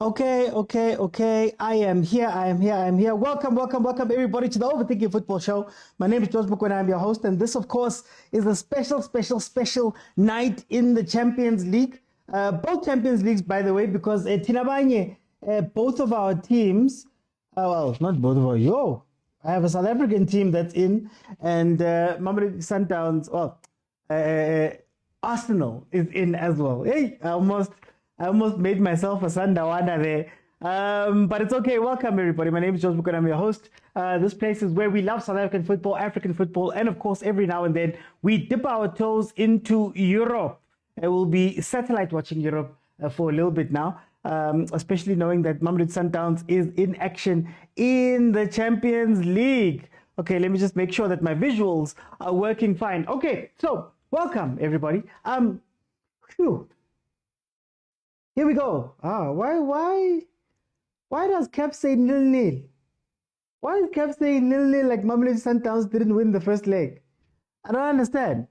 Okay. I am here. Welcome, everybody, to the Overthinking Football Show. My name is George Mokwena. I'm your host, and this, of course, is a special night in the Champions League. Both Champions Leagues, by the way, because Tinabanye, both of our teams, well, not both of our, I have a South African team that's in, and Mamelodi Sundowns, Arsenal is in as well. Hey, I almost made myself a Sundawana there. But it's okay. Welcome, everybody. My name is George Bukan. I'm your host. This place is where we love South African football, and of course, every now and then we dip our toes into Europe. We'll be satellite watching Europe for a little bit now, especially knowing that Mamelodi Sundowns is in action in the Champions League. Okay, let me just make sure that my visuals are working fine. Okay, so welcome, everybody. Phew. Here we go. Why does CAF say 0-0? Why is CAF saying 0-0 like Mamelodi Sundowns didn't win the first leg? I don't understand.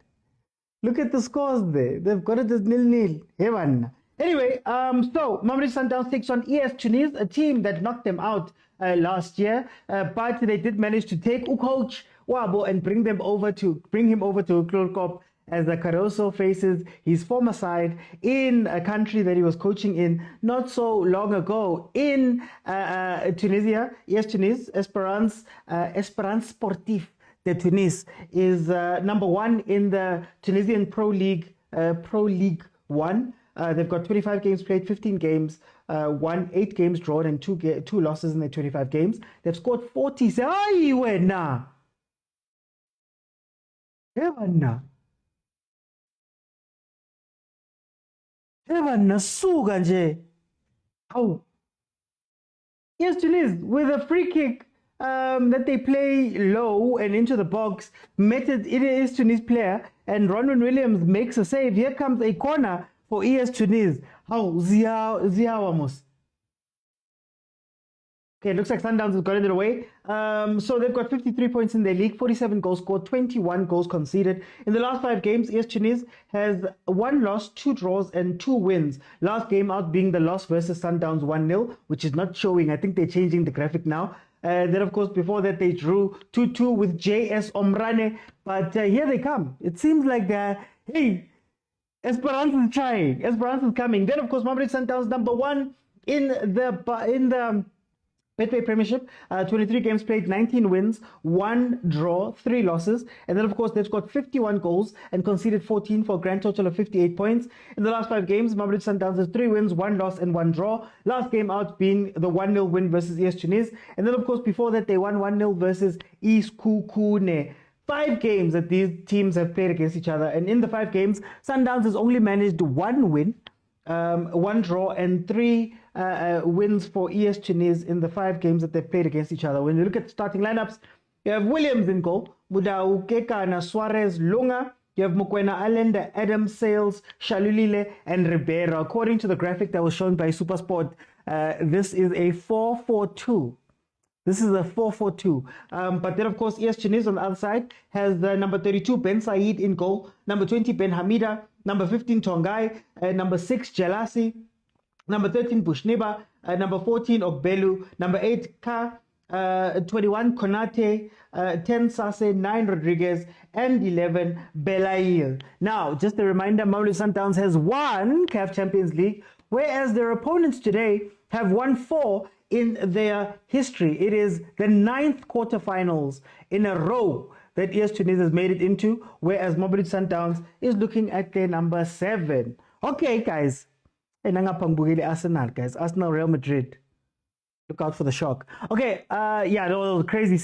Look at the scores there. They've got it as 0-0. Anyway, so Mamelodi Sundowns takes on AS Tunis, a team that knocked them out last year, but they did manage to take coach Wabo and bring him over to Klorkop as Caruso faces his former side in a country that he was coaching in not so long ago in Tunisia. Yes, Tunis, Esperance Sportif de Tunis is number one in the Tunisian Pro League 1. They've got 25 games played, 15 games won, 8 games drawn, and 2 losses in their 25 games. They've scored 40. Nasuka nje. How? Yes, Tunis with a free kick that they play low and into the box. It is Tunis player, and Ronwen Williams makes a save. Here comes a corner for ES Tunis. How? Ziawamos. Okay, it looks like Sundowns has gotten it away. So they've got 53 points in their league, 47 goals scored, 21 goals conceded. In the last 5 games, AS Tunis has 1 loss, 2 draws, and 2 wins. Last game out being the loss versus Sundowns 1-0, which is not showing. I think they're changing the graphic now. Then, of course, before that, they drew 2-2 with JS Omrane. But here they come. It seems like hey, Esperance is trying. Esperance is coming. Then, of course, Mamelodi Sundowns number 1 in the Betway Premiership, 23 games played, 19 wins, 1 draw, 3 losses. And then, of course, they've got 51 goals and conceded 14 for a grand total of 58 points. In the last 5 games, Mamelodi Sundowns has 3 wins, 1 loss, and 1 draw. Last game out being the 1-0 win versus AS Tunis. And then, of course, before that, they won 1-0 versus Iskukune. 5 games that these teams have played against each other. And in the 5 games, Sundowns has only managed 1 win, 1 draw, and 3 wins for ES Tunis in the 5 games that they've played against each other. When you look at the starting lineups, you have Williams in goal, Budau, Kekana, Suarez, Lunga. You have Mokwena, Allende, Adams, Sales, Shalulile, and Ribeiro. According to the graphic that was shown by Supersport, this is a 4-4-2. This is a 4-4-2. But then, of course, ES Tunis on the other side has number 32, Ben Said in goal, number 20, Ben Hamida, number 15, Tongai, number 6, Jalasi, number 13, Bushneba, number 14, Ogbelu, number 8, Ka, 21, Konate, 10, Sase, 9, Rodriguez, and 11, Belail. Now, just a reminder, Mamelodi Sundowns has won CAF Champions League, whereas their opponents today have won 4 in their history. It is the 9th quarterfinals in a row that ES Tunis has made it into, whereas Mamelodi Sundowns is looking at their number 7. Okay, guys. Arsenal, guys. Arsenal, Real Madrid. Look out for the shock. Okay, yeah, that was a crazy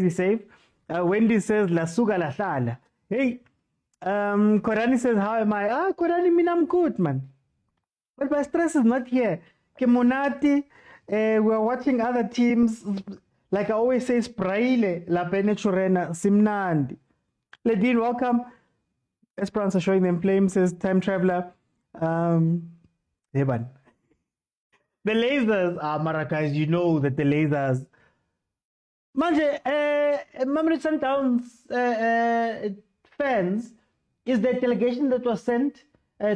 save. Wendy says, La suga la sala. Hey, Korani says, how am I? Korani, I'm good, man. But my stress is not here. Kemonati, we're watching other teams. Like I always say, Spraile, La Penechurena, Simnandi. Ledin, welcome. Esperance are showing them flames, says Time Traveler. The lasers are Maracas, you know that the lasers. Manje, Mamelodi Sundowns fans, is the delegation that was sent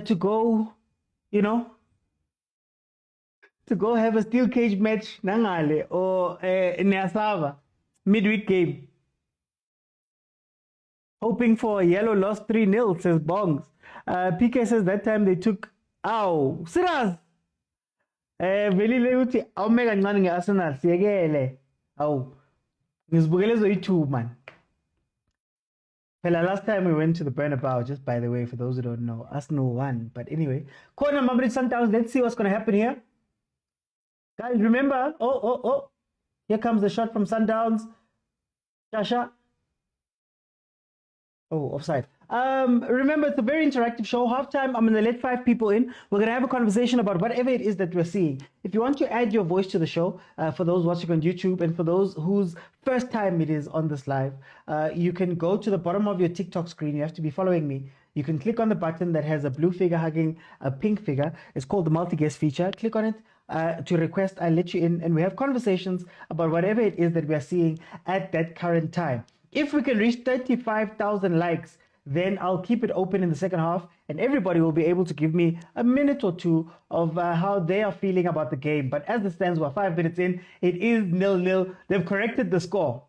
to go, to go have a steel cage match, Nangale or Neasava, midweek game. Hoping for a yellow loss 3-0, says Bongs. PK says that time they took, ow, serious. Velile uthi awumeka kancane ngeArsenal siyekele. Awu. Ngizibukele zoyi-2 man. Phela last time we went to the Bernabeu, just by the way, for those who don't know, Arsenal won. But anyway, corner Mamelodi Sundowns. Let's see what's going to happen here. Guys, remember, oh. Here comes the shot from Sundowns. Shasha. Oh, offside. Remember, it's a very interactive show. Halftime, I'm going to let 5 people in. We're going to have a conversation about whatever it is that we're seeing. If you want to add your voice to the show, for those watching on YouTube and for those whose first time it is on this live, you can go to the bottom of your TikTok screen. You have to be following me. You can click on the button that has a blue figure hugging a pink figure. It's called the multi-guest feature. Click on it to request. I'll let you in and we have conversations about whatever it is that we are seeing at that current time. If we can reach 35,000 likes, then I'll keep it open in the second half and everybody will be able to give me a minute or two of how they are feeling about the game. But as it stands, we're 5 minutes in. It is 0-0. They've corrected the score.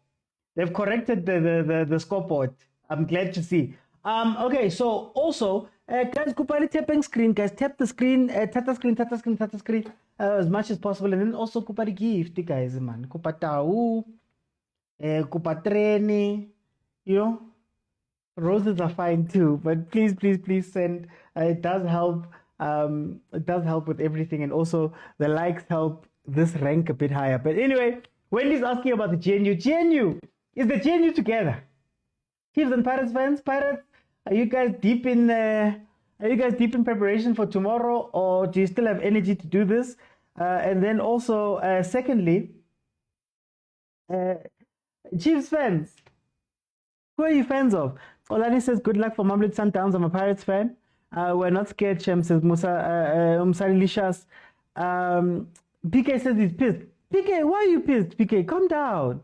They've corrected the scoreboard. I'm glad to see. Okay, so also, guys, kupali tapping screen, guys. Tap the screen, tap the screen, as much as possible. And then also kupali gift, guys, man. Kupatau. Kupatreni, you know, roses are fine too, but please send. It does help. It does help with everything, and also the likes help this rank a bit higher. But anyway, Wendy's asking about the GNU. GNU, is the GNU together? Chiefs and Pirates fans, Pirates, are you guys deep in? Are you guys deep in preparation for tomorrow, or do you still have energy to do this? And then also, secondly. Chiefs fans, who are you fans of? Olani says, good luck for Mamelodi Sundowns. I'm a Pirates fan. We're not scared, Shem, says Musa Lishas. PK says he's pissed. PK, why are you pissed? PK, calm down.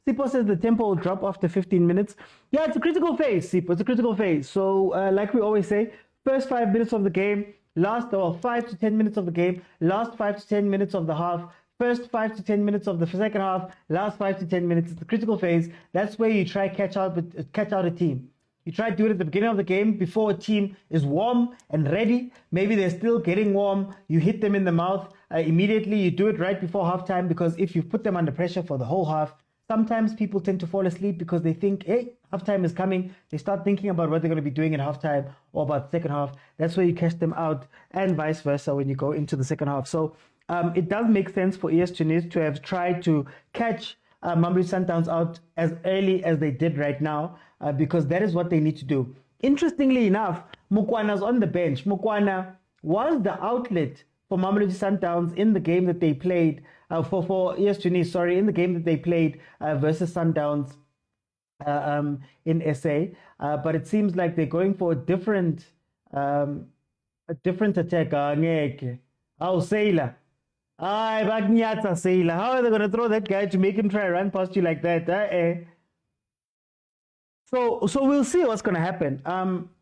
Sipo says the tempo will drop after 15 minutes. Yeah, it's a critical phase, Sipo. It's a critical phase. So, like we always say, first 5 minutes of the game, last 5 to 10 minutes of the game, last 5 to 10 minutes of the half, first 5 to 10 minutes of the second half, last 5 to 10 minutes. It's the critical phase. That's where you try catch out a team. You try to do it at the beginning of the game before a team is warm and ready. Maybe they're still getting warm. You hit them in the mouth immediately. You do it right before halftime, because if you put them under pressure for the whole half, sometimes people tend to fall asleep because they think, hey, halftime is coming. They start thinking about what they're going to be doing at halftime or about the second half. That's where you catch them out, and vice versa when you go into the second half. So it does make sense for AS Tunis to have tried to catch Mamelodi Sundowns out as early as they did right now, because that is what they need to do. Interestingly enough, Mokwena's on the bench. Mokwena was the outlet for Mamelodi Sundowns in the game that they played, for AS Tunis, in the game that they played versus Sundowns in SA. But it seems like they're going for a different attack. Oh, Sailor. How are they going to throw that guy to make him try run past you like that? So we'll see what's going to happen.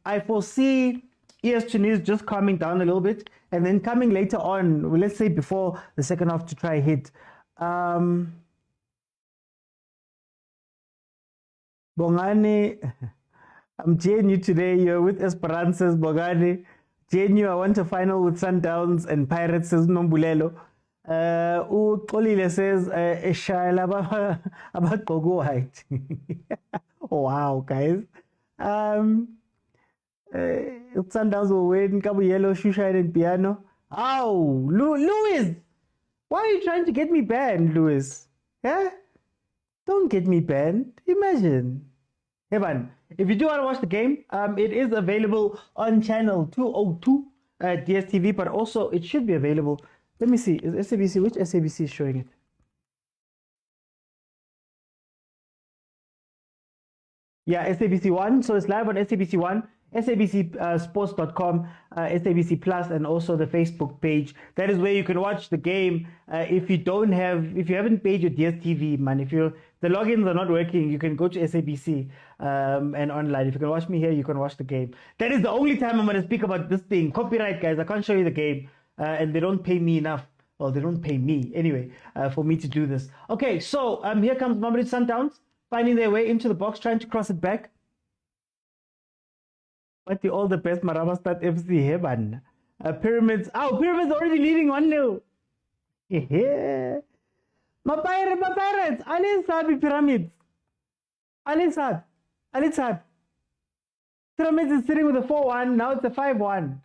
I foresee AS Tunis just calming down a little bit and then coming later on, let's say before the second half, to try hit. Bongani, I'm JNU today. You're with Esperanzas, Bongani. JNU, I want a final with Sundowns and Pirates, says Nombulelo. Uxolile says eshayela abaqoku white. Wow, guys. Sundowns will win. Kabuyelo, Shusha and Piano. Ow, Louis, why are you trying to get me banned, Louis? Yeah, don't get me banned. Imagine. Evan, if you do want to watch the game, it is available on channel 202 DSTV, but also it should be available. Let me see. Is SABC, which SABC is showing it? Yeah, SABC 1. So it's live on SABC 1, sabcsports.com, SABC Plus, and also the Facebook page. That is where you can watch the game. If you haven't paid your DSTV, man, if the logins are not working, you can go to SABC and online. If you can watch me here, you can watch the game. That is the only time I'm going to speak about this thing. Copyright, guys. I can't show you the game. And they don't pay me enough Well, they don't pay me anyway for me to do this. Okay, so here comes Mamelodi Sundowns finding their way into the box, trying to cross it back. But the all the best Marawa Start FC here, man. Pyramids. Oh, Pyramids already leading 1-0. Yeah. My pirates. Ali Sabi Pyramids. Ali Sab. Pyramids is sitting with a 4-1. Now it's a 5-1.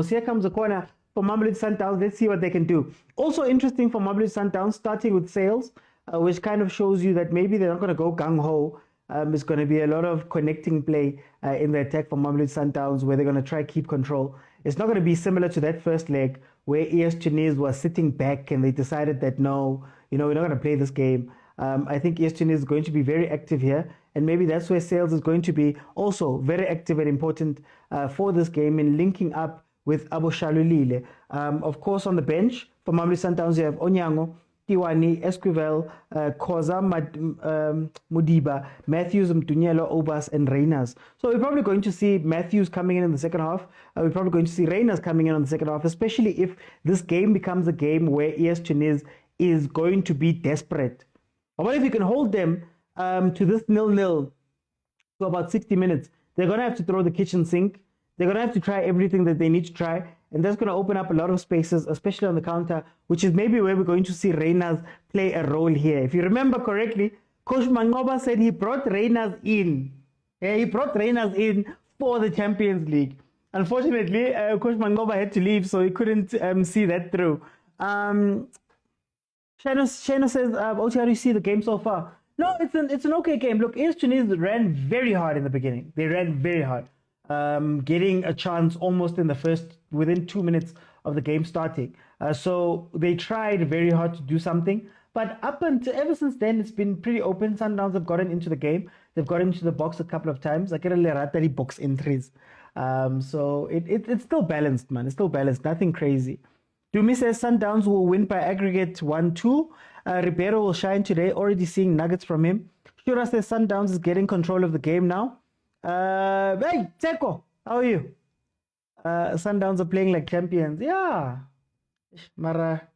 Here comes the corner for Mamelodi Sundowns. Let's see what they can do. Also interesting for Mamelodi Sundowns, starting with sales, which kind of shows you that maybe they're not going to go gung-ho. It's going to be a lot of connecting play in the attack for Mamelodi Sundowns, where they're going to try keep control. It's not going to be similar to that first leg where AS Tunis was sitting back and they decided that no, we're not going to play this game. I think AS Tunis is going to be very active here, and maybe that's where Sales is going to be also very active and important for this game in linking up with Abu Shalulile. Of course, on the bench for Mamelodi Sundowns, you have Onyango, Tiwani, Esquivel, Khoza, Mudiba, Matthews, Mtunyelo, Obas, and Reyners. So we're probably going to see Matthews coming in the second half. We're probably going to see Reyners coming in the second half, especially if this game becomes a game where AS Tunis is going to be desperate. What if you can hold them to this 0-0 to about 60 minutes? They're going to have to throw the kitchen sink. They're going to have to try everything that they need to try. And that's going to open up a lot of spaces, especially on the counter, which is maybe where we're going to see Reyners play a role here. If you remember correctly, Coach Mangoba said he brought Reyners in. He brought Reyners in for the Champions League. Unfortunately, Coach Mangoba had to leave, so he couldn't see that through. Shano says, how do you see the game so far? No, it's an okay game. Look, AS Tunis ran very hard in the beginning. They ran very hard. Getting a chance almost within 2 minutes of the game starting. So they tried very hard to do something, but ever since then, it's been pretty open. Sundowns have gotten into the game. They've gotten into the box a couple of times. I get a little box entries. So it's still balanced, man. It's still balanced. Nothing crazy. Dumi says Sundowns will win by aggregate 1-2. Ribeiro will shine today. Already seeing nuggets from him. Shura says Sundowns is getting control of the game now. Hey, Teko, how are you? Sundowns are playing like champions. Yeah. Mara.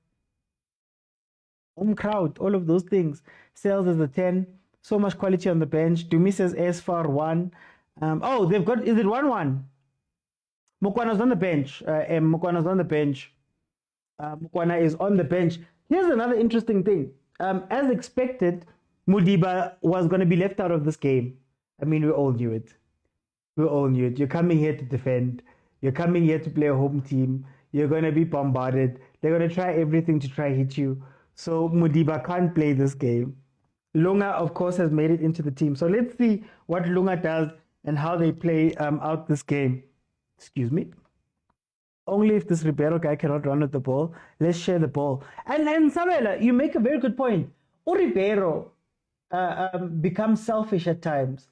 Home crowd, all of those things. Sales is the 10. So much quality on the bench. Dumi says S4 1. They've got, is it 1-1? Mokwana's on the bench. Mokwana's on the bench. Mokwena is on the bench. Here's another interesting thing. As expected, Mudiba was going to be left out of this game. I mean, we all knew it. You're coming here to defend. You're coming here to play a home team. You're going to be bombarded. They're going to try everything to try hit you. So Mudiba can't play this game. Lunga, of course, has made it into the team. So let's see what Lunga does and how they play out this game. Excuse me. Only if this Ribeiro guy cannot run with the ball. Let's share the ball. And Samuel, you make a very good point. Ribeiro becomes selfish at times.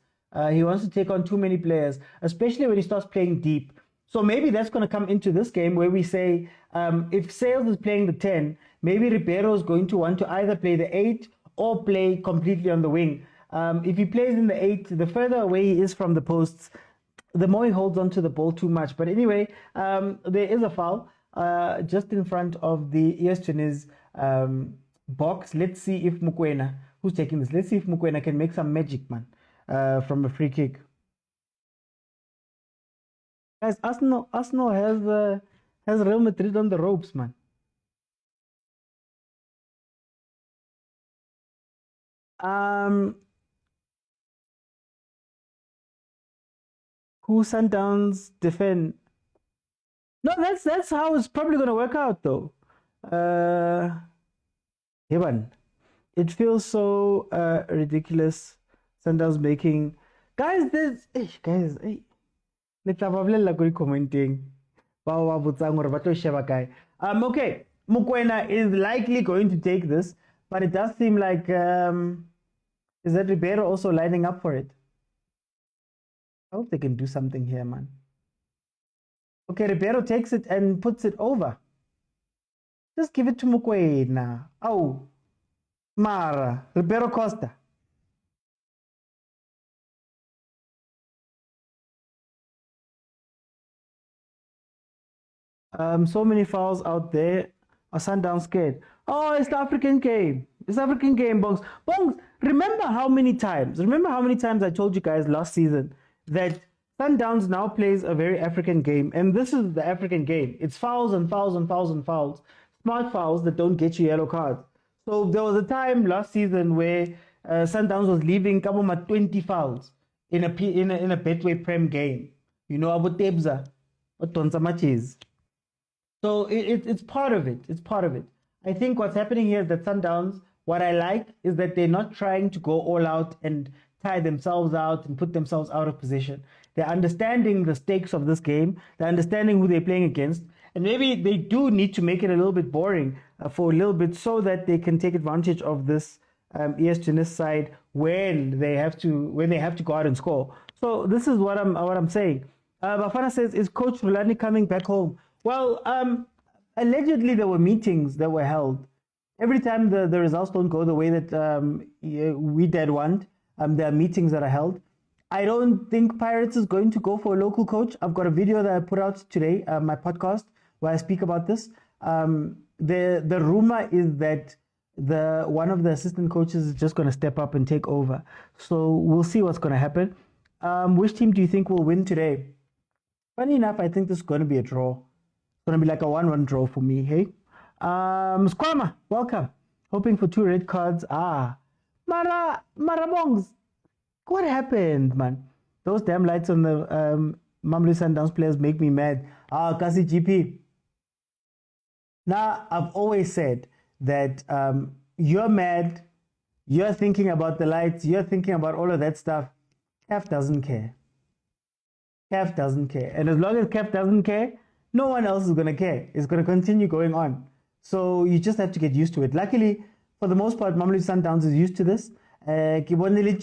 He wants to take on too many players, especially when he starts playing deep. So maybe that's going to come into this game where we say, if Sales is playing the 10, maybe Ribeiro is going to want to either play the 8 or play completely on the wing. If he plays in the 8, the further away he is from the posts, the more he holds onto the ball too much. But anyway, there is a foul just in front of the AS Tunis box. Let's see if Mokwena, who's taking this, let's see if Mokwena can make some magic, man, from a free kick. Guys, Arsenal has Real Madrid on the ropes, man. Who Sundowns defend? No, that's how it's probably gonna work out, though. Heban, it feels so ridiculous. Sundowns making guys. Let's have a commenting. Okay, Mokwena is likely going to take this, but it does seem like is that Ribeiro also lining up for it? I hope they can do something here, man. Okay, Ribeiro takes it and puts it over. Just give it to Mokwena. Oh, Mara, Ribeiro Costa. So many fouls out there. Are Sundowns scared? Oh, it's the African game. It's the African game, Bongs. Bongs, remember how many times I told you guys last season that Sundowns now plays a very African game, and this is the African game. It's fouls and fouls and fouls and fouls. Smart fouls that don't get you yellow cards. So there was a time last season where Sundowns was leaving Kaboma 20 fouls in a Betway Prem game. You know about Tebza, what Tonsa matches. So it's part of it. It's part of it. I think what's happening here is that Sundowns, what I like is that they're not trying to go all out and tire themselves out and put themselves out of position. They're understanding the stakes of this game. They're understanding who they're playing against. And maybe they do need to make it a little bit boring for a little bit so that they can take advantage of this AS Tunis side when they have to go out and score. So this is what I'm saying. Bafana says, is Coach Rulani coming back home? Well, allegedly there were meetings that were held. Every time the results don't go the way that we did want, there are meetings that are held. I don't think Pirates is going to go for a local coach. I've got a video that I put out today, my podcast, where I speak about this. The rumor is that one of the assistant coaches is just going to step up and take over. So we'll see what's going to happen. Which team do you think will win today? Funny enough, I think this is going to be a draw. It's going to be like a 1-1 draw for me, hey? Squama, welcome. Hoping for 2 red cards. Marabongs. What happened, man? Those damn lights on the Mamelodi Sundowns players make me mad. Kasi GP. Now, I've always said that you're mad, you're thinking about the lights, you're thinking about all of that stuff. CAF doesn't care. CAF doesn't care. And as long as CAF doesn't care, no one else is going to care. It's going to continue going on. So you just have to get used to it. Luckily, for the most part, Mamelodi Sundowns is used to this. I remember the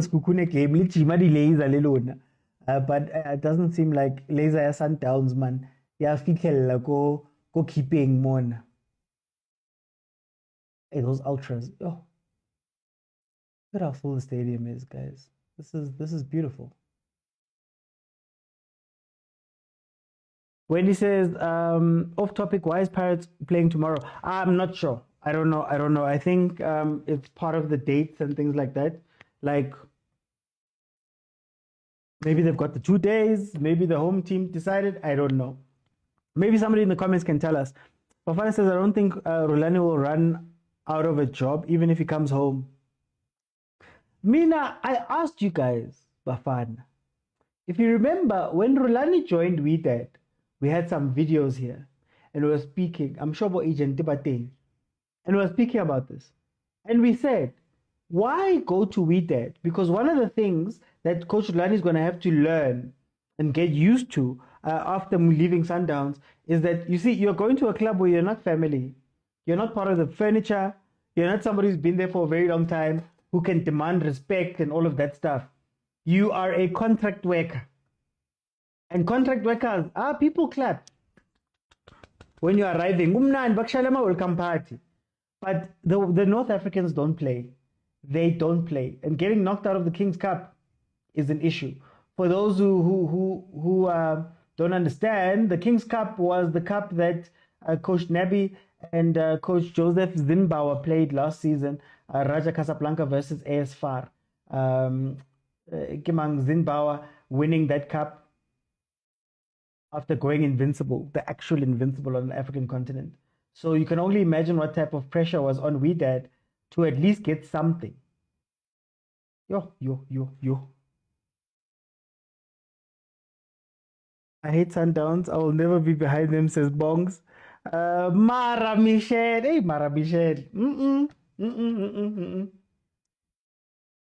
Skukune game, but it doesn't seem like laser Sundowns, man. Yeah, go keeping mon. Hey, those ultras. Oh, look at how full the stadium is, guys. This is beautiful. When he says off topic, why is Pirates playing tomorrow? I'm not sure. I don't know. I think it's part of the dates and things like that. Like maybe they've got the 2 days. Maybe the home team decided. I don't know. Maybe somebody in the comments can tell us. Bafana says, I don't think Rulani will run out of a job even if he comes home. Mina, I asked you guys, Bafana, if you remember when Rulani joined WeDad, we had some videos here and we were speaking. I'm sure about agent debating. And we were speaking about this. And we said, why go to WeDad? Because one of the things that Coach Rulani is going to have to learn and get used to after leaving Sundowns is that, you see, you're going to a club where you're not family. You're not part of the furniture. You're not somebody who's been there for a very long time who can demand respect and all of that stuff. You are a contract worker. And contract workers, people clap when you're arriving. Welcome party. But the North Africans don't play. They don't play. And getting knocked out of the King's Cup is an issue. For those who don't understand, the King's Cup was the cup that Coach Nabi and Coach Joseph Zimbauer played last season, Raja Casablanca versus AS FAR. Kimang Zimbauer winning that cup after going invincible, the actual invincible on the African continent. So you can only imagine what type of pressure was on WeDad to at least get something. Yo. I hate Sundowns. I will never be behind them, says Bongs. Mara Michelle. Hey, Mara Michelle.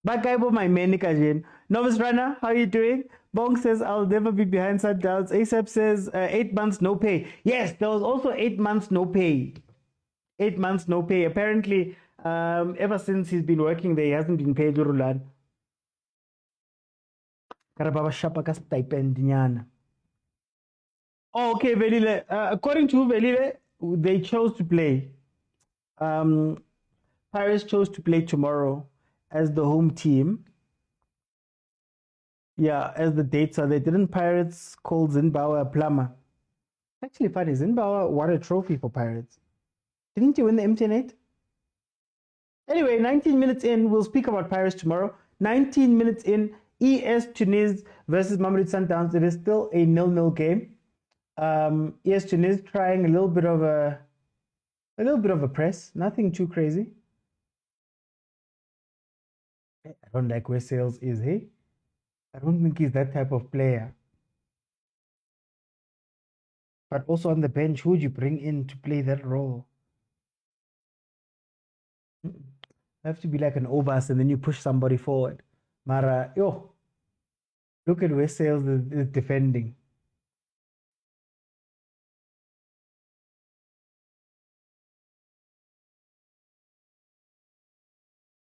Back guy, my man, Novice Runner, how are you doing? Bong says, I'll never be behind Sundowns. ASAP says, 8 months no pay. Yes, there was also 8 months no pay. 8 months no pay. Apparently, ever since he's been working there, he hasn't been paid. Rulan. Oh, okay, Velile. According to Velile, they chose to play. Paris chose to play tomorrow as the home team. Yeah, as the dates are, they didn't Pirates call Zimbabwe a plumber. Actually funny, Zimbabwe won a trophy for Pirates. Didn't you win the MTN8? Anyway, 19 minutes in, we'll speak about Pirates tomorrow. 19 minutes in, ES Tunis versus Mamelodi Sundowns. It is still a 0-0 game. ES Tunis trying a little bit of a press, nothing too crazy. I don't like where Sales is, hey? I don't think he's that type of player. But also on the bench, who would you bring in to play that role? Have to be like an Ovas and then you push somebody forward. Mara, yo, look at where Sales is defending.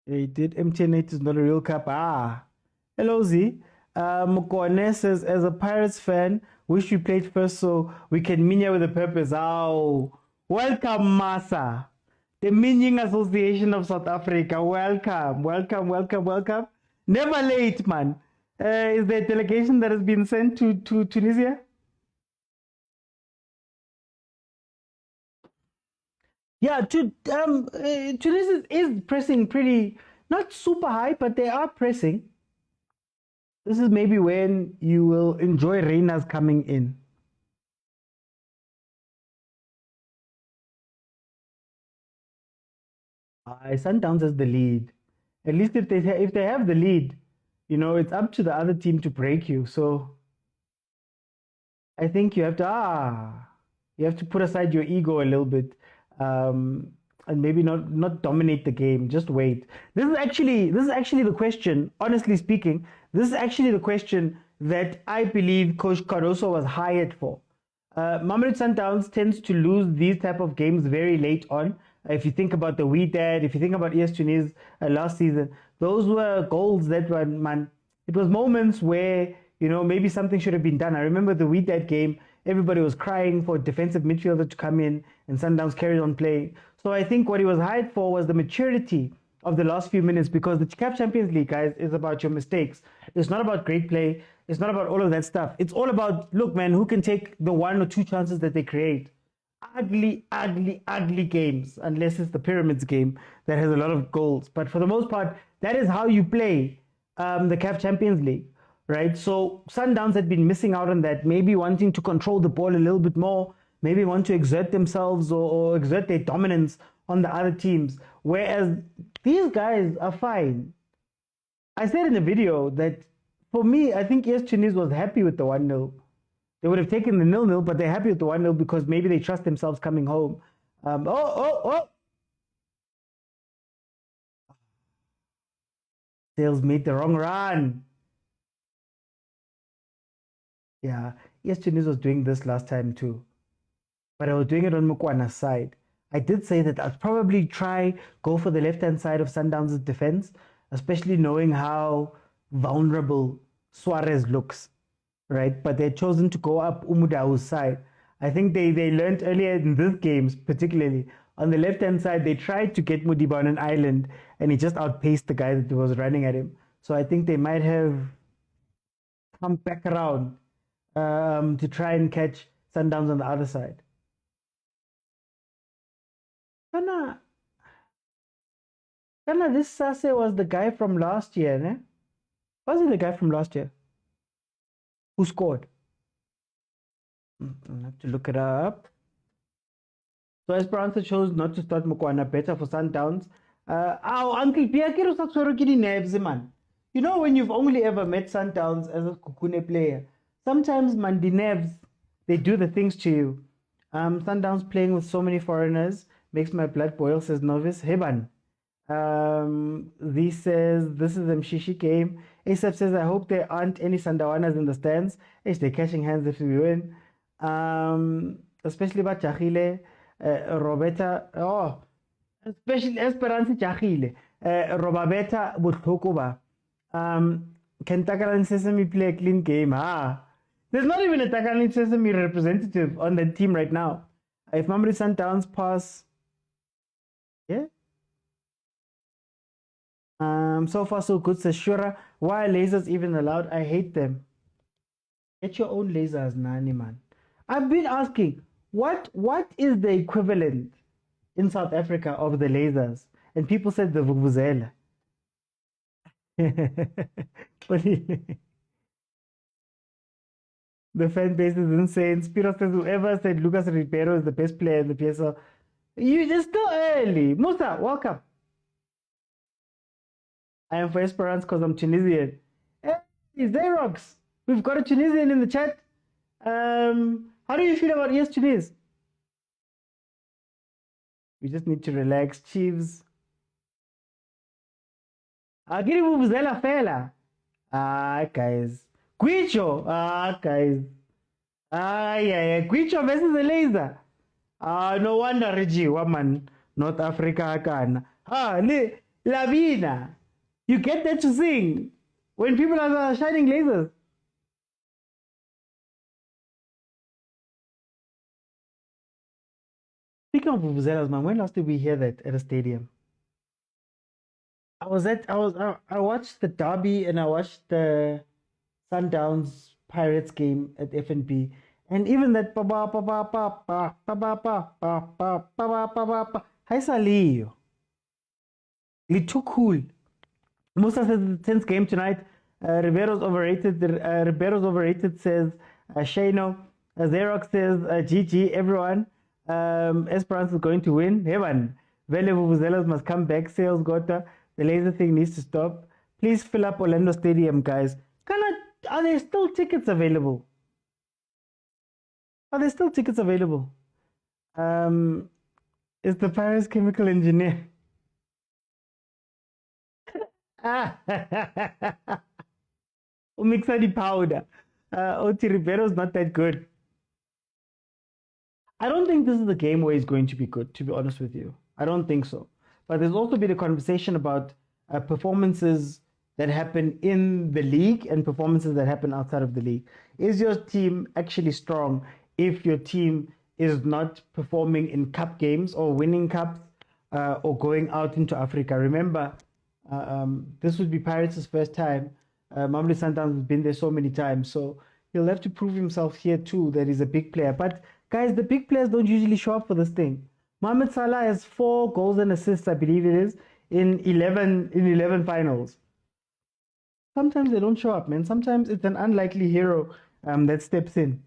He did MTN8 is not a real cup. Hello Z. Mokwena says, as a Pirates fan, wish we played first so we can minya with a purpose. Oh, welcome, Masa. The Mining Association of South Africa. Welcome, welcome, welcome, welcome. Never late, man. Is there a delegation that has been sent to Tunisia? Yeah, Tunisia is pressing pretty, not super high, but they are pressing. This is maybe when you will enjoy Reina's coming in. Sundowns has the lead. At least if they have the lead, you know, it's up to the other team to break you. So I think you have to put aside your ego a little bit, and maybe not dominate the game. Just wait. This is actually the question. Honestly speaking, this is actually the question that I believe Coach Cardoso was hired for. Mamelodi Sundowns tends to lose these type of games very late on. If you think about the Wydad, if you think about ES Tunis last season, those were goals that were, man, it was moments where, you know, maybe something should have been done. I remember the Wydad game, everybody was crying for a defensive midfielder to come in, and Sundowns carried on playing. So I think what he was hired for was the maturity of the last few minutes, because the CAF Champions League, guys, is about your mistakes. It's not about great play. It's not about all of that stuff. It's all about, look, man, who can take the 1 or 2 chances that they create. Ugly, ugly, ugly games, unless it's the Pyramids game that has a lot of goals. But for the most part, that is how you play the CAF Champions League, right? So Sundowns had been missing out on that, maybe wanting to control the ball a little bit more, maybe want to exert themselves or exert their dominance on the other teams. Whereas these guys are fine. I said in the video that for me, I think ES Tunis was happy with the 1-0. They would have taken the 0-0, but they're happy with the 1-0 because maybe they trust themselves coming home. Sales made the wrong run. Yeah, ES Tunis was doing this last time too. But I was doing it on Mokwena's side. I did say that I'd probably go for the left-hand side of Sundowns' defense, especially knowing how vulnerable Suarez looks, right? But they chosen to go up Umudau's side. I think they learned earlier in this game, particularly on the left-hand side, they tried to get Modiba on an island, and he just outpaced the guy that was running at him. So I think they might have come back around to try and catch Sundowns on the other side. Kana, this Sase was the guy from last year, ne? Was it the guy from last year? Who scored? I'll have to look it up. So Esperanza chose not to start Mokwena, better for Sundowns. Uncle Piakiro Saksoro nerves, man. You know, when you've only ever met Sundowns as a Kukune player, sometimes, man, the nerves, they do the things to you. Sundowns playing with so many foreigners makes my blood boil, says Novice. Heban. This says, this is the Mshishi game. ASAP says, I hope there aren't any Sandawanas in the stands. They're catching hands if we win. Especially about Chachile, Roberta, especially Esperance Chachile, Robabeta Buthokuba. Can Takalan Sesame play a clean game? There's not even a Takalan Sesame representative on the team right now. If Mamelodi Sundowns pass, yeah. So far so good, says Shura. Why are lasers even allowed? I hate them. Get your own lasers, Nani, man. I've been asking, what is the equivalent in South Africa of the lasers? And people said the vuvuzela. The fan base is insane. Spiro says whoever said Lucas Ribeiro is the best player in the PSL. It's still early. Musa, welcome. I am for Esperance because I'm Tunisian. Hey, Xerox, we've got a Tunisian in the chat. How do you feel about ES Tunis? We just need to relax. Chiefs. Akiri vuvuzela fela. Guys. Guicho. Guys. Yeah. Guicho versus the laser. No wonder Reggie, woman, North Africa kana. Lavina. You get that to sing when people are shining lasers. Speaking of vuvuzelas, man, when last did we hear that at a stadium? I watched the derby and I watched the Sundowns Pirates game at FNB, and even that Haisaliyo. It too cool. Musa says the 10th game tonight. Ribero's overrated. Ribero's overrated, says Shano. Xerox says GG everyone. Esperance is going to win. Heaven. Vele Vuvuzelas must come back. Sales Gota. The laser thing needs to stop. Please fill up Orlando Stadium, guys. Are there still tickets available? Are there still tickets available? Is the Paris chemical engineer? Mixadi powder. Oti Ribero's not that good. I don't think this is the game where he's going to be good, to be honest with you. I don't think so. But there's also been a conversation about performances that happen in the league and performances that happen outside of the league. Is your team actually strong if your team is not performing in cup games or winning cups or going out into Africa? Remember, this would be Pirates' first time. Mamelodi Sundowns has been there so many times, so he'll have to prove himself here too that he's a big player. But guys, the big players don't usually show up for this thing. Mohamed Salah has 4 goals and assists, I believe it is, in 11 finals. Sometimes they don't show up, man. Sometimes it's an unlikely hero that steps in.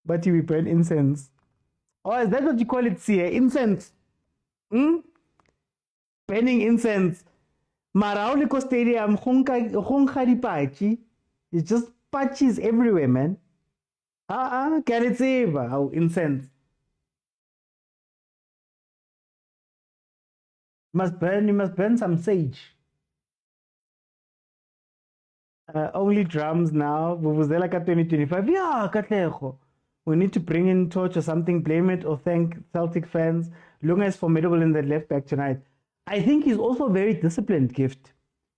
But we burn incense. Oh, is that what you call it, Sia? Incense? Burning incense. Marauliko Stadium, it's just patches everywhere, man. Can it save? Oh, incense. You must burn some sage. Only drums now. Vuvuzela ka 2025. Yeah, Katlego. We need to bring in Torch or something, blame it or thank Celtic fans. Lunga is formidable in the left back tonight. I think he's also very disciplined, Gift.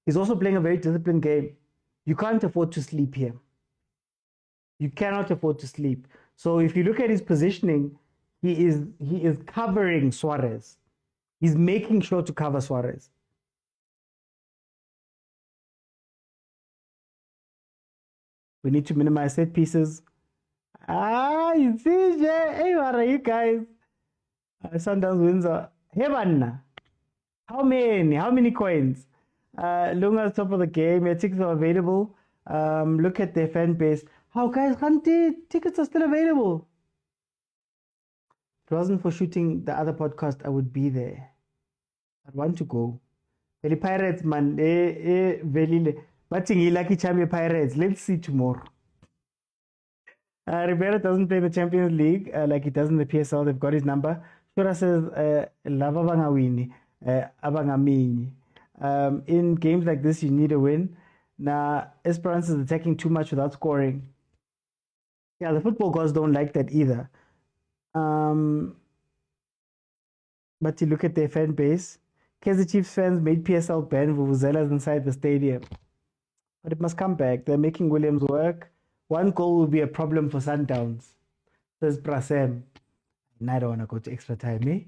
He's also playing a very disciplined game. You can't afford to sleep here. You cannot afford to sleep. So if you look at his positioning, he is covering Suarez. He's making sure to cover Suarez. We need to minimize set pieces. You see, hey, what are you guys? Sundowns wins are heaven. How many coins? Lunga's top of the game. Your tickets are available. Look at their fan base. How guys, tickets are still available. If it wasn't for shooting the other podcast, I would be there. I'd want to go. Veli Pirates, man. Veli. Batting lucky champion Pirates. Let's see tomorrow. Ribeiro doesn't play the Champions League like he does in the PSL. They've got his number. Shura says, Lava bangawini, abangamini. In games like this, you need a win. Now, Esperance is attacking too much without scoring. Yeah, the football gods don't like that either. But you look at their fan base. Kaizer Chiefs fans made PSL ban vuvuzelas inside the stadium. But it must come back. They're making Williams work. 1 goal will be a problem for Sundowns, says Prasem. And I don't want to go to extra time, eh?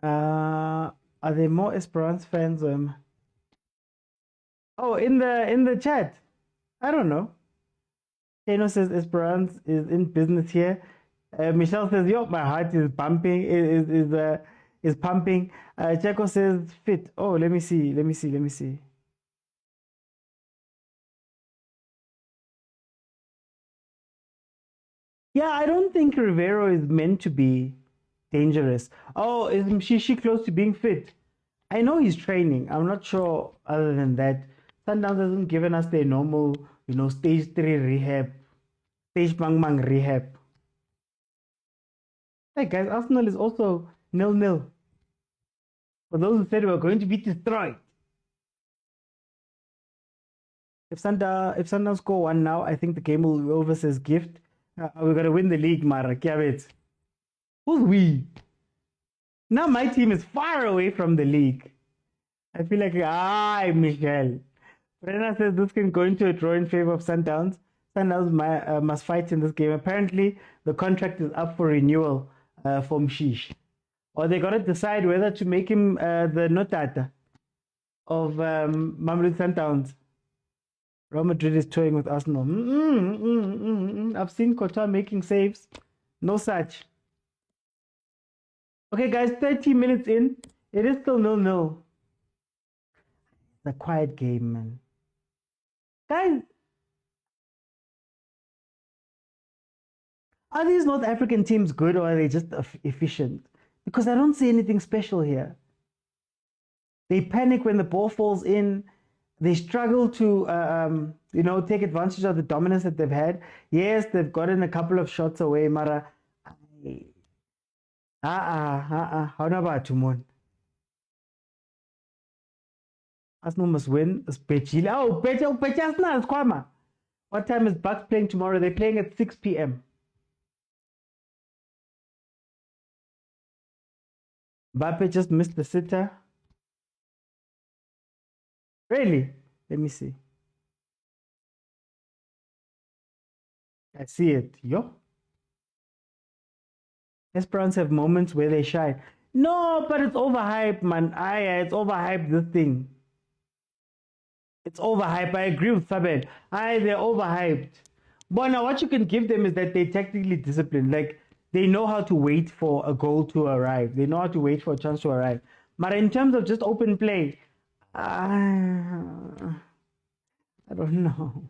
Are there more Esperance fans? Oh, in the chat. I don't know. Kano says Esperance is in business here. Michelle says, "Yo, my heart is pumping. Is pumping." Checo says, "Fit." Oh, let me see. Let me see. Let me see. Yeah, I don't think Rivero is meant to be dangerous. Oh, is she close to being fit? I know he's training. I'm not sure other than that. Sundowns hasn't given us their normal, stage 3 rehab, stage mang rehab. Hey guys, Arsenal is also nil-nil. For those who said we were going to be destroyed. If Sundowns score one now, I think the game will be over, says Gift. We're gonna win the league, Mara. Kiabet. Who's we? Now my team is far away from the league. I feel like, Michelle. Brenna says this can go into a draw in favor of Sundowns. Sundowns must fight in this game. Apparently, the contract is up for renewal for Mshish. Or they got to decide whether to make him the notata of Mamelodi Sundowns. Real Madrid is toying with Arsenal. I've seen Kota making saves. No such. Okay, guys, 30 minutes in. It is still 0-0. It's a quiet game, man. Guys, are these North African teams good or are they just efficient? Because I don't see anything special here. They panic when the ball falls in. They struggle to, take advantage of the dominance that they've had. Yes, they've gotten a couple of shots away, Mara. How about Tumon? Arsenal must win. Spechile. Oh, Arsenal is Kwama. What time is Bucks playing tomorrow? They're playing at 6 p.m. Mbappe just missed the sitter. Really? Let me see. I see it. Yo. Esperance have moments where they shine. No, but it's overhyped, man. It's overhyped, this thing. It's overhyped. I agree with Sabel. They're overhyped. But now what you can give them is that they're technically disciplined. Like, they know how to wait for a goal to arrive. They know how to wait for a chance to arrive. But in terms of just open play, I don't know.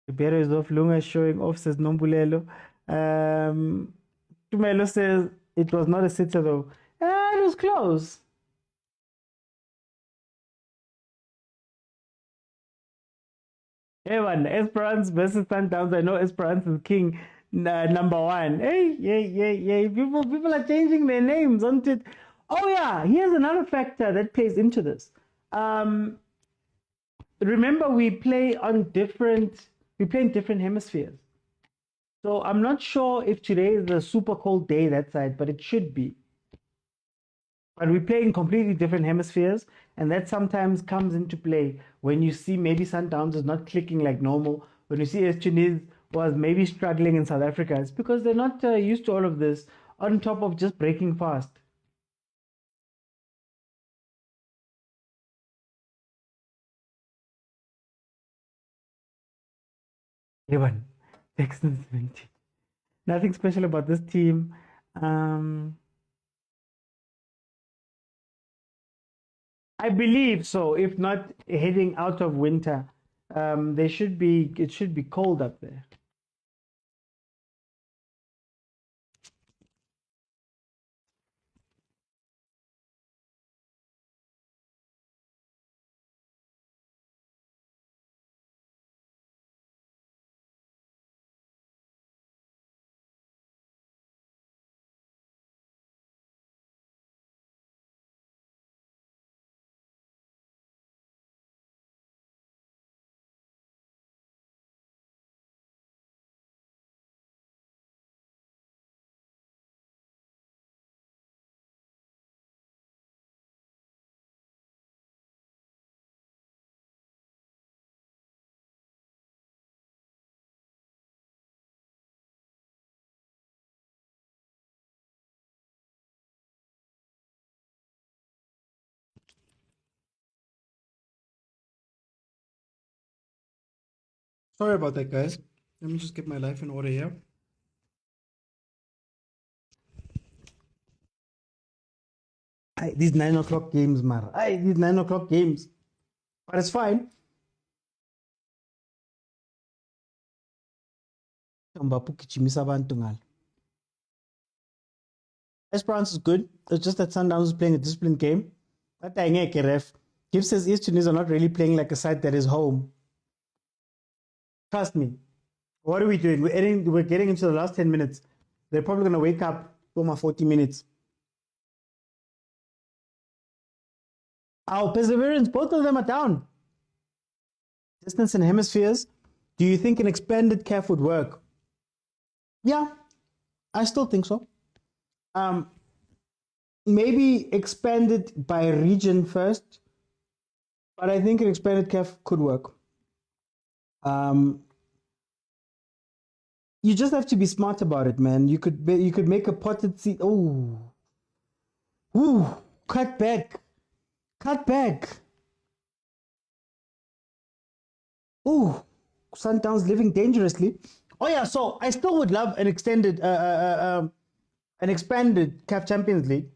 Ribeiro is off. Lunga is showing off, says Nombulelo. Tumelo says it was not a sitter though. It was close. Hey man, Esperance versus Sundowns. I know Esperance is king, number one. Hey. People are changing their names, aren't it? Oh yeah, here's another factor that plays into this. Remember we play in different hemispheres. So I'm not sure if today is a super cold day that side, but it should be. But we play in completely different hemispheres, and that sometimes comes into play when you see maybe Sundowns is not clicking like normal. When you see Tunis was maybe struggling in South Africa, it's because they're not used to all of this, on top of just breaking fast. Evan, Texans 20. Nothing special about this team. I believe so. If not heading out of winter, they should be. It should be cold up there. Sorry about that, guys. Let me just get my life in order here. These 9 o'clock games, man. These 9 o'clock games. But it's fine. Esperance is good. It's just that Sundowns is playing a disciplined game. But I ain't ref. Gibbs says East Tunis are not really playing like a side that is home. Trust me. What are we doing? We're getting into the last 10 minutes. They're probably going to wake up for my 40 minutes. Our perseverance, both of them are down. Distance and hemispheres. Do you think an expanded CAF would work? Yeah, I still think so. Maybe expanded by region first, but I think an expanded CAF could work. You just have to be smart about it, man. You could make a potted seed. Oh, ooh, cut back. Ooh, Sundowns living dangerously. Oh yeah, so I still would love an expanded CAF Champions League,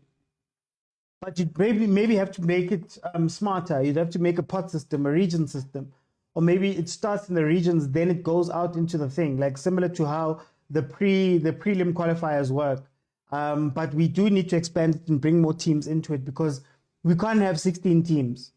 but you'd maybe have to make it smarter. You'd have to make a pot system, a region system, or maybe it starts in the regions, then it goes out into the thing, like similar to how the prelim qualifiers work. But we do need to expand it and bring more teams into it, because we can't have 16 teams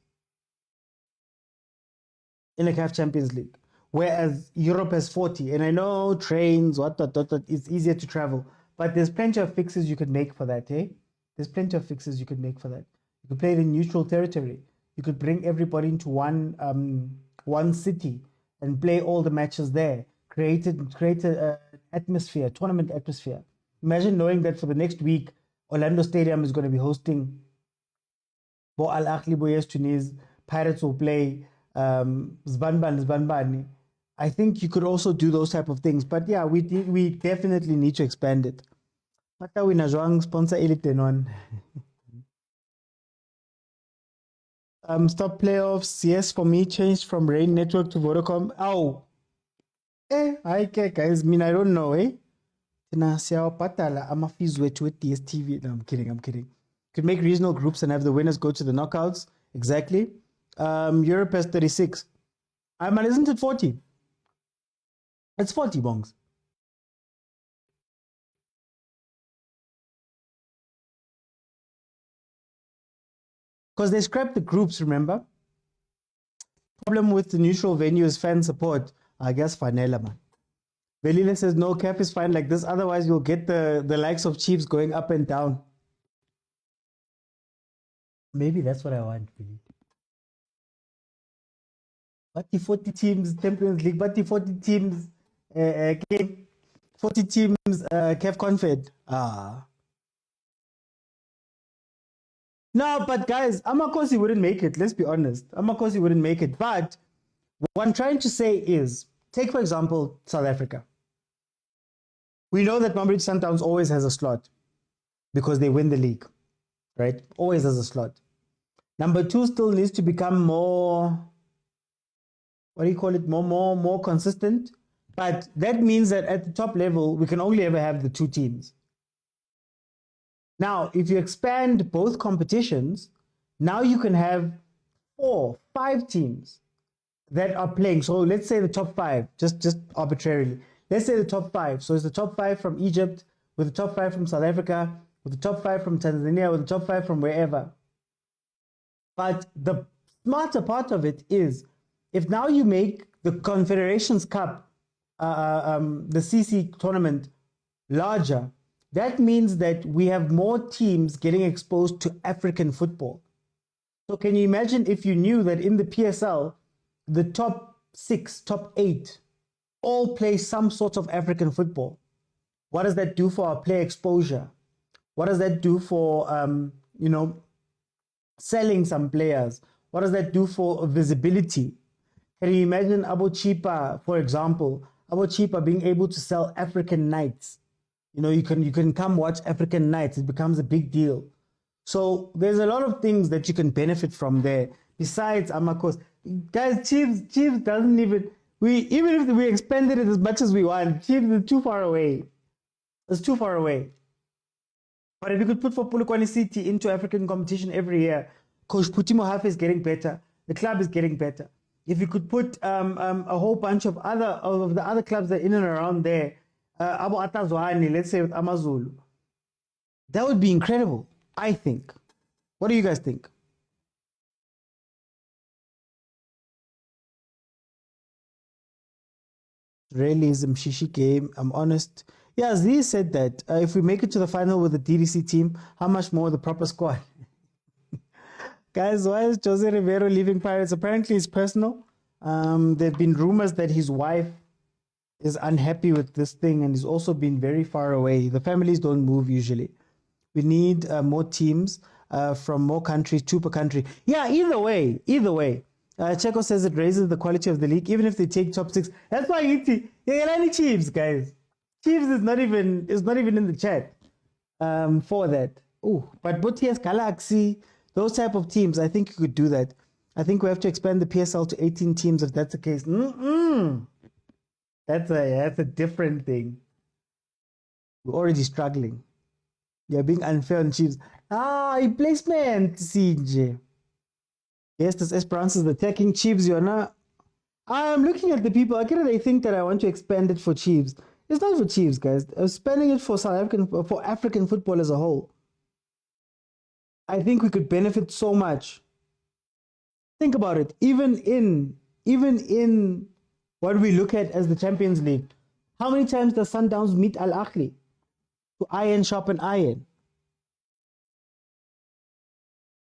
in a CAF Champions League, whereas Europe has 40. And I know trains, it's easier to travel, but there's plenty of fixes you could make for that, eh? There's plenty of fixes you could make for that. You could play it in neutral territory. You could bring everybody into one city and play all the matches there. Create an atmosphere, tournament atmosphere. Imagine knowing that for the next week, Orlando Stadium is going to be hosting Ahly, Tunis, Pirates will play, Zbanbani. I think you could also do those type of things. But yeah, we definitely need to expand it. Mata wina joang sponsor elite one. Stop playoffs. Yes, for me, changed from Rain Network to Vodacom. Ow. Okay, guys. I don't know, eh? Tina siya patala ama fees with dstv. No, I'm kidding. Could make regional groups and have the winners go to the knockouts. Exactly. Europe has 36. Man, isn't it 40? It's 40, bongs. Because they scrapped the groups, remember? Problem with the neutral venue is fan support. I guess Fanela, man. Velila says no, CAF is fine like this. Otherwise, you'll get the likes of Chiefs going up and down. Maybe that's what I want, really. But the 40 teams Champions League, but the 40 teams 40 teams CAF Confed. No, but guys, Amakosi wouldn't make it. Let's be honest. Amakosi wouldn't make it. But what I'm trying to say is, take for example, South Africa. We know that Mamelodi Sundowns always has a slot because they win the league, right? Always has a slot. Number 2 still needs to become more, what do you call it? More consistent. But that means that at the top level, we can only ever have the 2 teams. Now, if you expand both competitions, now you can have 4, 5 teams that are playing. So let's say the top 5, just arbitrarily. Let's say the top 5. So it's the top 5 from Egypt, with the top 5 from South Africa, with the top 5 from Tanzania, with the top 5 from wherever. But the smarter part of it is, if now you make the Confederations Cup, the CC tournament, larger, that means that we have more teams getting exposed to African football. So can you imagine if you knew that in the PSL, the top 6, top 8, all play some sort of African football? What does that do for our player exposure? What does that do for, selling some players? What does that do for visibility? Can you imagine Abo Chipa, for example, Abo Chipa being able to sell African nights? You can come watch African nights. It becomes a big deal. So there's a lot of things that you can benefit from there. Besides, Amakos, guys, Chiefs doesn't even, Even if we expanded it as much as we want, Chiefs is too far away. It's too far away. But if you could put for Polokwane City into African competition every year, Coach Putimo Half is getting better. The club is getting better. If you could put a whole bunch of the other clubs that are in and around there, Abu Atazwani, let's say with Amazulu, that would be incredible, I think. What do you guys think? Really is a mshishi game. I'm honest. Yeah, Z said that if we make it to the final with the DDC team, how much more the proper squad? Guys, why is Jose Rivero leaving Pirates? Apparently it's personal. There have been rumors that his wife is unhappy with this thing and he's also been very far away. The families don't move usually. We need more teams from more countries, two per country. Yeah, either way. Checo says it raises the quality of the league, even if they take top 6. That's why you Chiefs, guys. Chiefs is not even in the chat for that. Oh, but Botias Galaxy, those type of teams, I think you could do that. I think we have to expand the PSL to 18 teams if that's the case. That's a different thing. We're already struggling. You're being unfair on Chiefs. Replacement, CJ. Yes, this Esperanza is attacking Chiefs. You're not. I'm looking at the people. I get they think that I want to expand it for Chiefs. It's not for Chiefs, guys. I'm spending it for African football as a whole. I think we could benefit so much. Think about it. Even in what we look at as the Champions League, how many times does Sundowns meet Al Ahly to iron sharpen iron?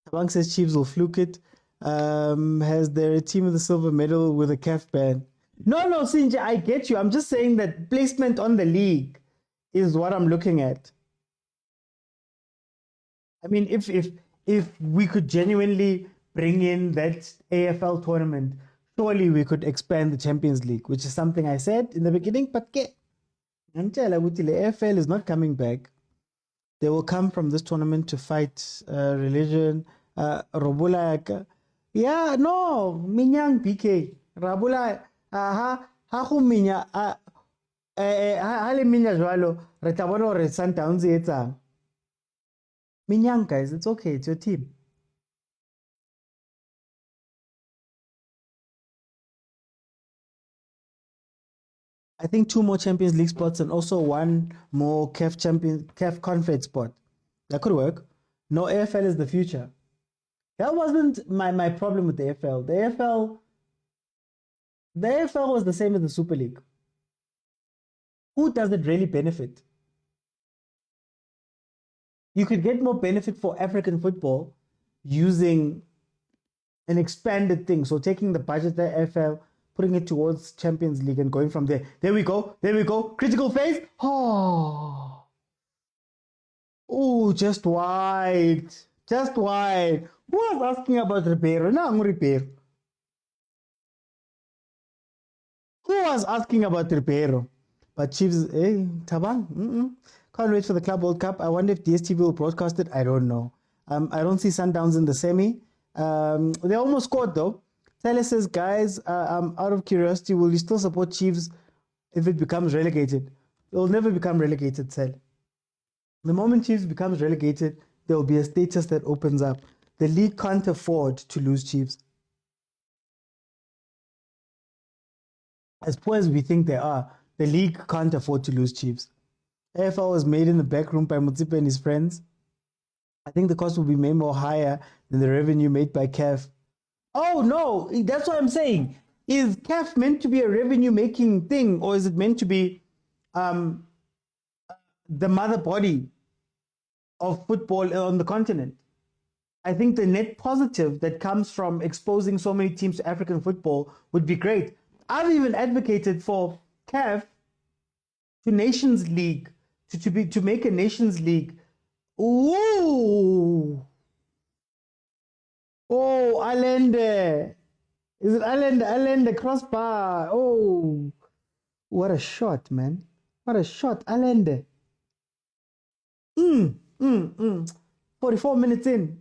Tabang says Chiefs will fluke it. Has their team with the silver medal with a CAF ban? No, Sinja, I get you. I'm just saying that placement on the league is what I'm looking at. I mean, if we could genuinely bring in that AFL tournament, surely we could expand the Champions League, which is something I said in the beginning. But the AFL is not coming back. They will come from this tournament to fight religion. Robula, yeah, no, Minyang PK. Rabula, ha go minya, ha le minya jwalo, re tla bona hore Sundowns e etsang. Minyang, guys, it's okay, it's your team. I think 2 more Champions League spots and also 1 more CAF Conference spot. That could work. No, AFL is the future. That wasn't my problem with the AFL. The AFL was the same as the Super League. Who does it really benefit? You could get more benefit for African football using an expanded thing. So taking the budget of the AFL, putting it towards Champions League and going from there. There we go. Critical phase. Oh, just wide. Who was asking about repair? No, I'm repair. Who was asking about repair? But Chiefs, Tabang, can't wait for the Club World Cup. I wonder if DSTV will broadcast it. I don't know. I don't see Sundowns in the semi. They almost scored though. Taylor says, guys, out of curiosity, will you still support Chiefs if it becomes relegated? It will never become relegated, Sel. The moment Chiefs becomes relegated, there will be a status that opens up. The league can't afford to lose Chiefs. As poor as we think they are, the league can't afford to lose Chiefs. AFL was made in the back room by Motsepe and his friends. I think the cost will be made more higher than the revenue made by CAF. Oh, no, that's what I'm saying. Is CAF meant to be a revenue-making thing, or is it meant to be the mother body of football on the continent? I think the net positive that comes from exposing so many teams to African football would be great. I've even advocated for CAF to Nations League, to make a Nations League. Ooh. Oh, Allende. Is it Allende? Allende crossbar. Oh, what a shot, man. What a shot, Allende. 44 minutes in.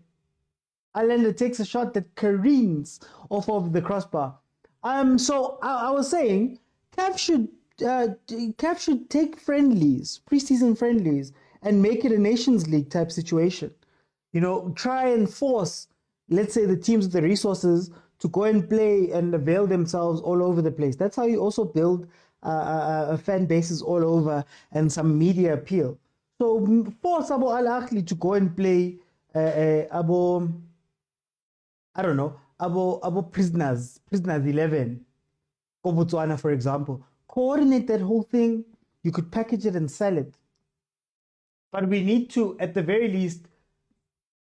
Allende takes a shot that careens off of the crossbar. So I was saying, CAF should CAF should take friendlies, preseason friendlies, and make it a Nations League type situation. You know, try and force, let's say, the teams with the resources to go and play and avail themselves all over the place. That's how you also build fan bases all over and some media appeal. So force Abu Al Ahly to go and play Abu, I don't know, Abu Prisoners 11, or Botswana, for example. Coordinate that whole thing. You could package it and sell it. But we need to, at the very least,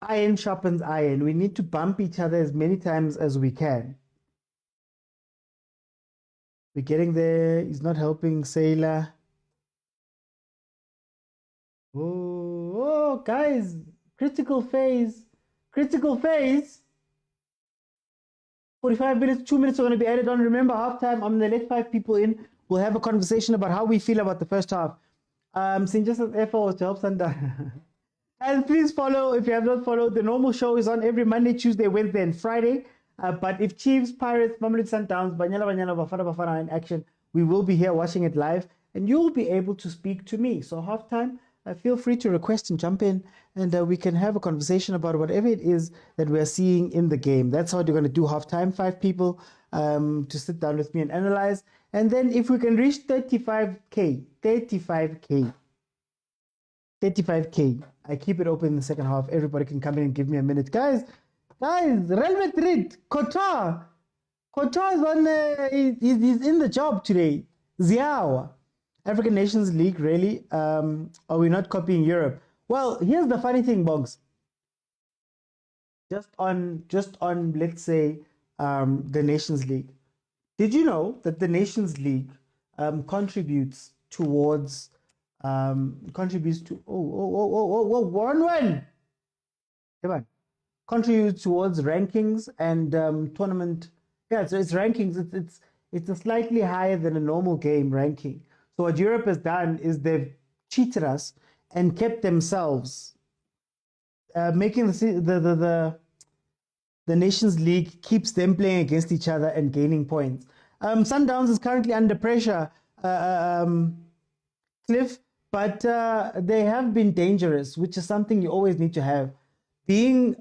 iron sharpens iron. We need to bump each other as many times as we can. We're getting there. He's not helping Sailor. Oh, guys. Critical phase. Critical phase. 45 minutes, 2 minutes are going to be added on. Remember, halftime, I'm going to let 5 people in. We'll have a conversation about how we feel about the first half. Just as effort was to help Sanda. And please follow, if you have not followed, the normal show is on every Monday, Tuesday, Wednesday, and Friday. But if Chiefs, Pirates, Mamelodi Sundowns, Bafana, Bafana in action, we will be here watching it live, and you'll be able to speak to me. So halftime, feel free to request and jump in, and we can have a conversation about whatever it is that we're seeing in the game. That's how we're going to do halftime. 5 people to sit down with me and analyze. And then if we can reach 35K, I keep it open in the second half. Everybody can come in and give me a minute. Guys, Real Madrid, Qatar is on, he's in the job today. Ziawa. African Nations League, really? Are we not copying Europe? Well, here's the funny thing, Boggs. Just on, let's say, the Nations League. Did you know that the Nations League contributes towards, contributes to 1-1. Contributes towards rankings and tournament. Yeah, so it's rankings. It's a slightly higher than a normal game ranking. So what Europe has done is they've cheated us and kept themselves, making the Nations League keeps them playing against each other and gaining points. Sundowns is currently under pressure, Cliff, but they have been dangerous, which is something you always need to have. Being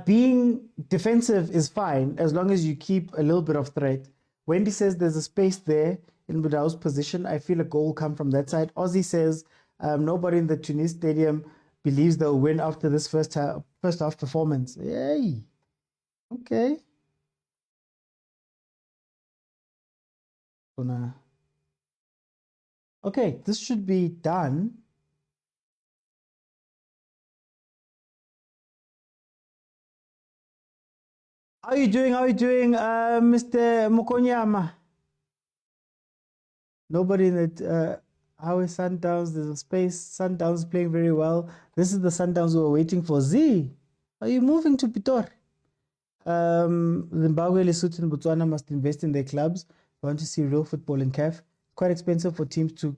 being defensive is fine as long as you keep a little bit of threat. Wendy says there's a space there in Budau's position. I feel a goal will come from that side. Ozzy says nobody in the Tunis stadium believes they'll win after this first half performance. Yay. Okay. Okay, this should be done. How are you doing, Mr. Mokonyama? Nobody in it. How is Sundowns? There's a space. Sundowns playing very well. This is the Sundowns we were waiting for. Z, are you moving to Pitor? Zimbabwe, Lesotho, and Botswana must invest in their clubs. They want to see real football in CAF. Quite expensive for teams to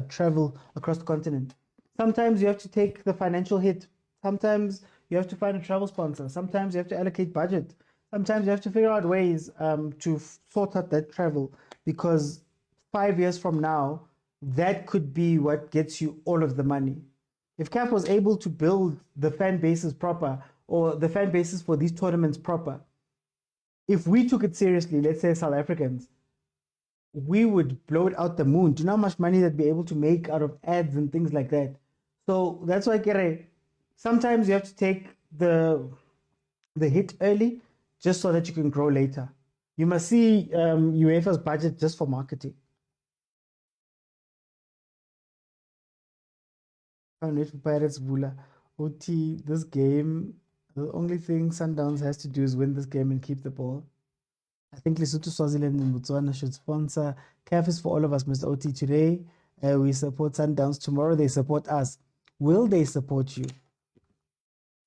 travel across the continent. Sometimes you have to take the financial hit. Sometimes you have to find a travel sponsor. Sometimes you have to allocate budget. Sometimes you have to figure out ways to sort out that travel, because 5 years from now, that could be what gets you all of the money. If CAF was able to build the fan bases proper, or the fan bases for these tournaments proper, if we took it seriously, let's say South Africans, we would blow it out the moon. Do you know how much money they'd be able to make out of ads and things like that? So that's why, Kere, sometimes you have to take the hit early just so that you can grow later. You must see UEFA's budget just for marketing. Can't wait for Pirates Bula. OT, this game, the only thing Sundowns has to do is win this game and keep the ball. I think Lesotho, Swaziland, and Botswana should sponsor. CAF is for all of us, Mr. OT. Today, we support Sundowns. Tomorrow, they support us. Will they support you?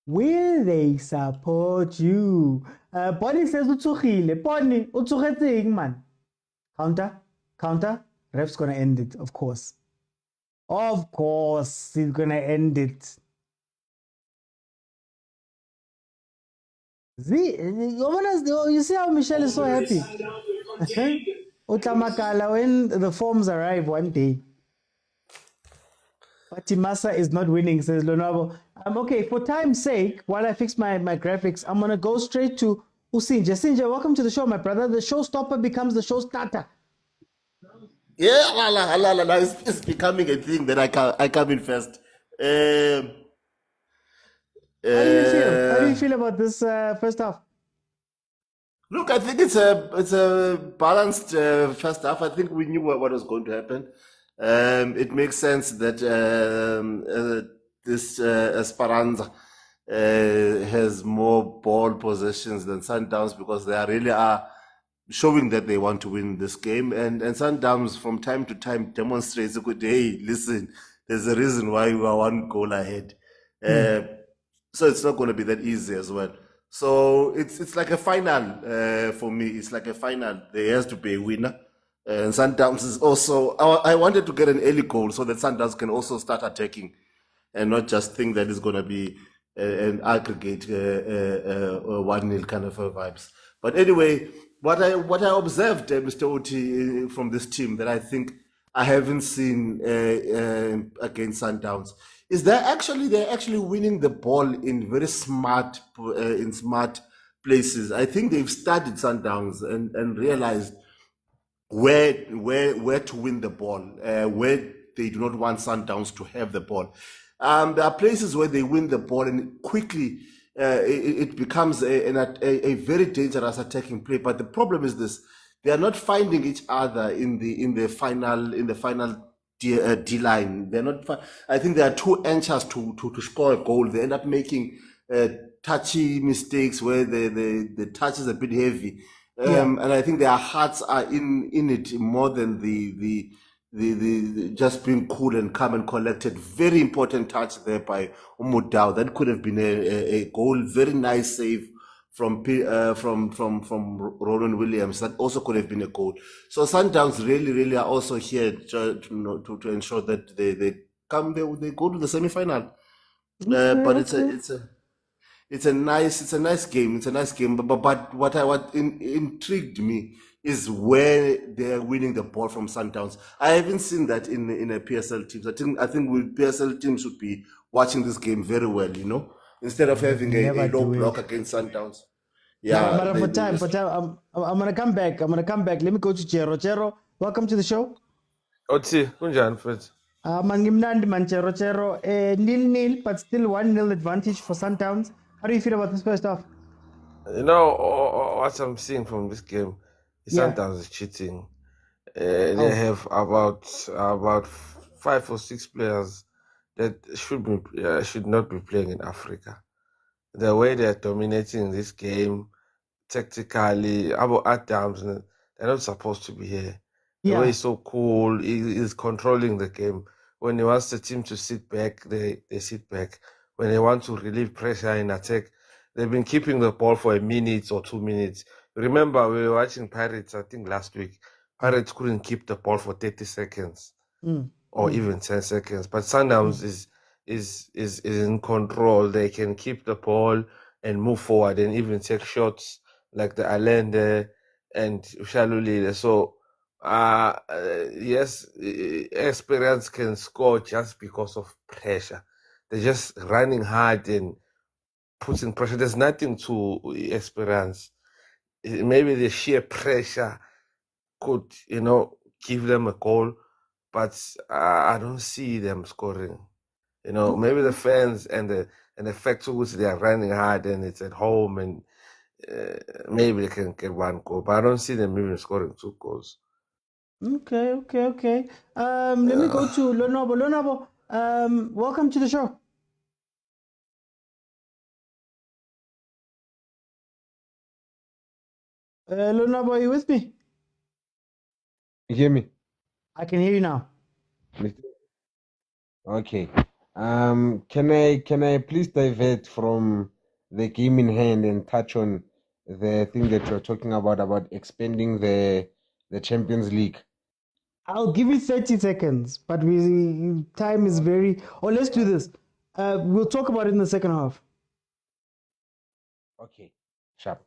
Will they support you? Bonnie says, Utsugile. Bonnie, utsugetseng, man. Counter. Ref's gonna end it, of course. Of course, he's gonna end it. See, you see how Michelle is so happy. Utamakala when the forms arrive one day. But Timasa is not winning, says Lonabo. Okay, for time's sake, while I fix my graphics, I'm going to go straight to Usinja. Sinja, welcome to the show, my brother. The showstopper becomes the show starter. Yeah, it's becoming a thing that I come in first. How do you feel? How do you Uh, feel about this first half? Look, I think it's a balanced first half. I think we knew what was going to happen. It makes sense that this Esperanza has more ball possessions than Sundowns because they really are showing that they want to win this game. And Sundowns from time to time demonstrates, hey, listen, there's a reason why we are one goal ahead. So it's not going to be that easy as well. So it's like a final for me. It's like a final. There has to be a winner. And Sundowns is also. I wanted to get an early goal so that Sundowns can also start attacking, and not just think that it's going to be an aggregate 1-0 kind of vibes. But anyway, what I observed, Mr. Oti, from this team that I think I haven't seen against Sundowns is they're actually winning the ball in very smart places. I think they've studied Sundowns and realized where to win the ball, where they do not want Sundowns to have the ball. There are places where they win the ball and quickly it becomes a very dangerous attacking play. But the problem is this: they are not finding each other in the final D line. They're not. I think they are too anxious to score a goal. They end up making touchy mistakes where the touch is a bit heavy. And I think their hearts are in it more than the just being cool and calm and collected. Very important touch there by Motaung. That could have been a goal. Very nice save from Roland Williams. That also could have been a goal. So Sundowns really are also here to ensure that they go to the semi-final. But it's a nice game. It's a nice game. But what intrigued me is where they're winning the ball from Sundowns. I haven't seen that in a PSL teams. I think PSL teams should be watching this game very well. Instead of having a low block against Sundowns. Yeah, But for time, I'm gonna come back. Let me go to Chero. Chero, welcome to the show. Otsi, kunjani mfethu? Mangimnandi man Chero. 0-0, but still 1-0 advantage for Sundowns. How do you feel about this first half? You know what I'm seeing from this game, Sundowns is cheating. They have about 5 or 6 players that should not be playing in Africa. The way they're dominating this game tactically, about Adams, they're not supposed to be here. The way he's so cool, he's controlling the game. When he wants the team to sit back, they sit back. When they want to relieve pressure in attack, they've been keeping the ball for a minute or 2 minutes. Remember, we were watching Pirates, I think last week. Pirates couldn't keep the ball for 30 seconds or even 10 seconds. But Sundowns is in control. They can keep the ball and move forward and even take shots like the Allende and Shalulile. So, yes, Experience can score just because of pressure. They're just running hard and putting pressure. There's nothing to Experience. Maybe the sheer pressure could, give them a goal, but I don't see them scoring. Maybe the fans and the fact which they are running hard and it's at home and maybe they can get 1 goal, but I don't see them even scoring 2 goals. Okay. Let me go to Lonobo. Lonobo, welcome to the show. Lonobo, are you with me? You hear me? I can hear you now. Okay. Can I please divert from the game in hand and touch on the thing that you're talking about expanding the Champions League? I'll give you 30 seconds, but time is very... let's do this. We'll talk about it in the second half. Okay. Sharp.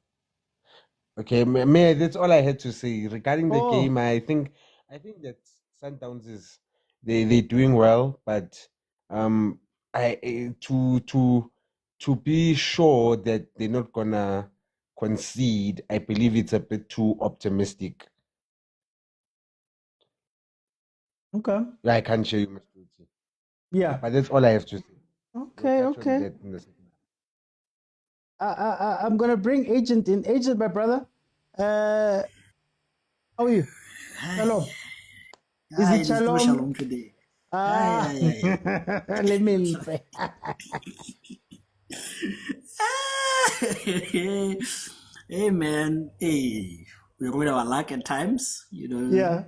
Okay, May, that's all I had to say regarding the Oh, game. I think that Sundowns they're doing well, but to be sure that they're not gonna concede, I believe it's a bit too optimistic. okay. I can't show you, Mr. Uti. Yeah. But that's all I have to say. We'll Okay, touch on okay. that in the second I'm gonna bring Agent in. Agent, my brother. How are you? Shalom. Is it It is no shalom? shalom today. Ah, let me pray. Hey man, hey, we rode our luck at times, Yeah.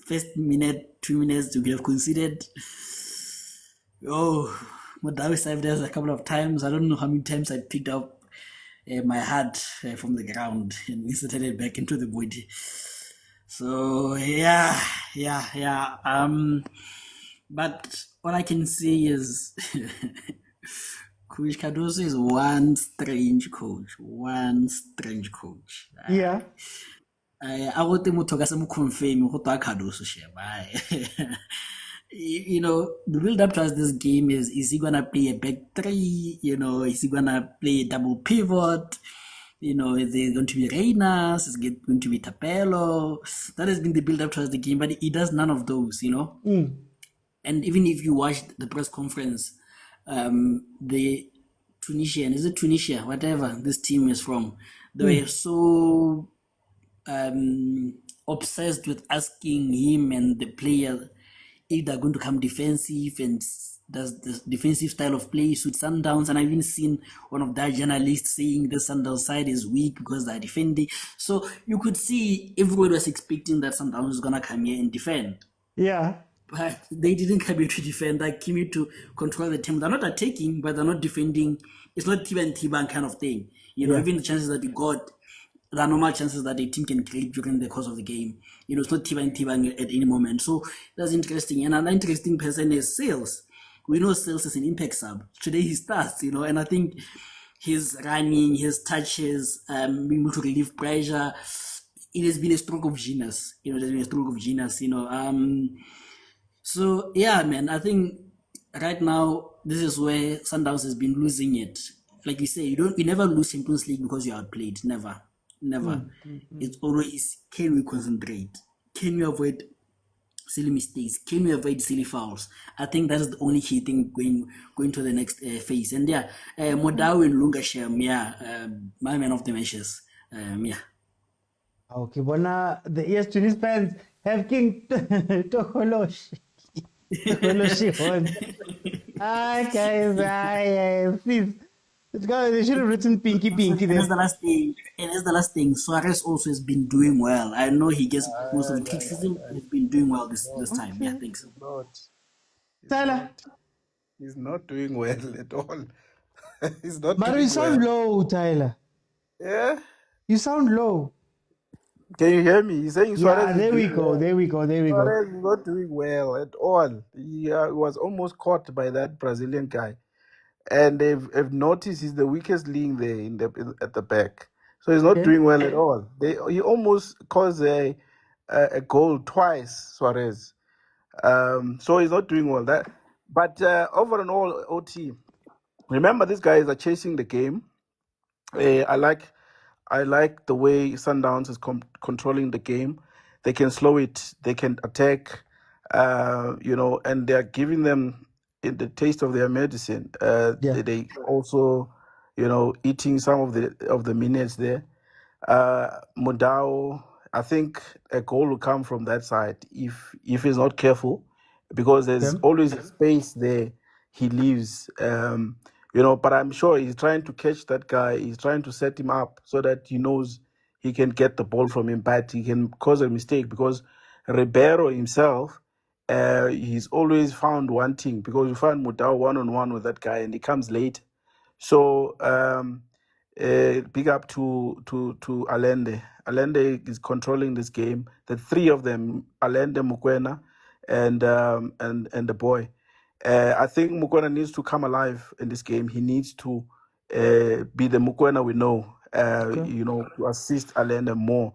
First minute, 2 minutes to have conceded. Oh, Motaung saved us a couple of times. I don't know how many times I picked up my heart from the ground and inserted it back into the body. So yeah. But what I can say is Coach Cardoso is one strange coach. Yeah. I want them to confirm what Cardoso share. The build up towards this game is he gonna play a back three? Is he gonna play a double pivot? Is it going to be Reynas? Is it going to be Tapelo? That has been the build up towards the game, but he does none of those, And even if you watched the press conference, the Tunisia, whatever this team is from, they were so obsessed with asking him and the player if they're going to come defensive and does the defensive style of play suit Sundowns. And I've even seen one of that journalists saying the Sundowns side is weak because they're defending. So you could see everyone was expecting that Sundowns is going to come here and defend. Yeah. But they didn't come here to defend. They came here to control the team. They're not attacking, but they're not defending. It's not Tiba and Tiban kind of thing. Even the chances that you got, there are normal chances that a team can create during the course of the game. It's not Tiba and Tiban at any moment. So that's interesting. And another interesting person is Sales. We know Sales is an impact sub. Today he starts, and I think his running, his touches, being able to relieve pressure, it has been a stroke of genius. So yeah, man, I think right now this is where Sundowns has been losing it. Like you say, you never lose Champions League because you're outplayed. Never. It's always, can we concentrate? Can we avoid silly mistakes? Can we avoid silly fouls? I think that's the only key thing going to the next phase. And yeah, Motaung and Lungasham, my man of the matches. Okay, bona the Tunis fans have King Tokolosh. Tokoloshi on. Guys, please. They should have written Pinky And there. that's the last thing. Suarez also has been doing well. I know he gets most of the criticism. He's been doing well this time. Yeah, thanks. Tyler. He's not doing well at all. He's not But doing you sound low, Tyler. Yeah? You sound low. Can you hear me? He's saying Suarez Yeah, is there we doing go. well. There we go. Suarez is not doing well at all. He was almost caught by that Brazilian guy. And they've noticed he's the weakest link there at the back. So he's not doing well at all. He almost caused a goal twice, Suarez. So he's not doing well. But over and all, OT, remember these guys are chasing the game. I like the way Sundowns is controlling the game. They can slow it. They can attack. And they're giving them the taste of their medicine. They also, eating some of the minutes there. Motaung, I think a goal will come from that side if he's not careful, because there's always a space there he leaves. But I'm sure he's trying to catch that guy. He's trying to set him up so that he knows he can get the ball from him, but he can cause a mistake because Ribeiro himself, he's always found wanting, because you find Motaung one-on-one with that guy and he comes late. So big up to Allende. Allende is controlling this game. The three of them, Allende, Mokwena, and the boy. I think Mokwena needs to come alive in this game. He needs to be the mokwena we know. Okay. To assist Alenda more.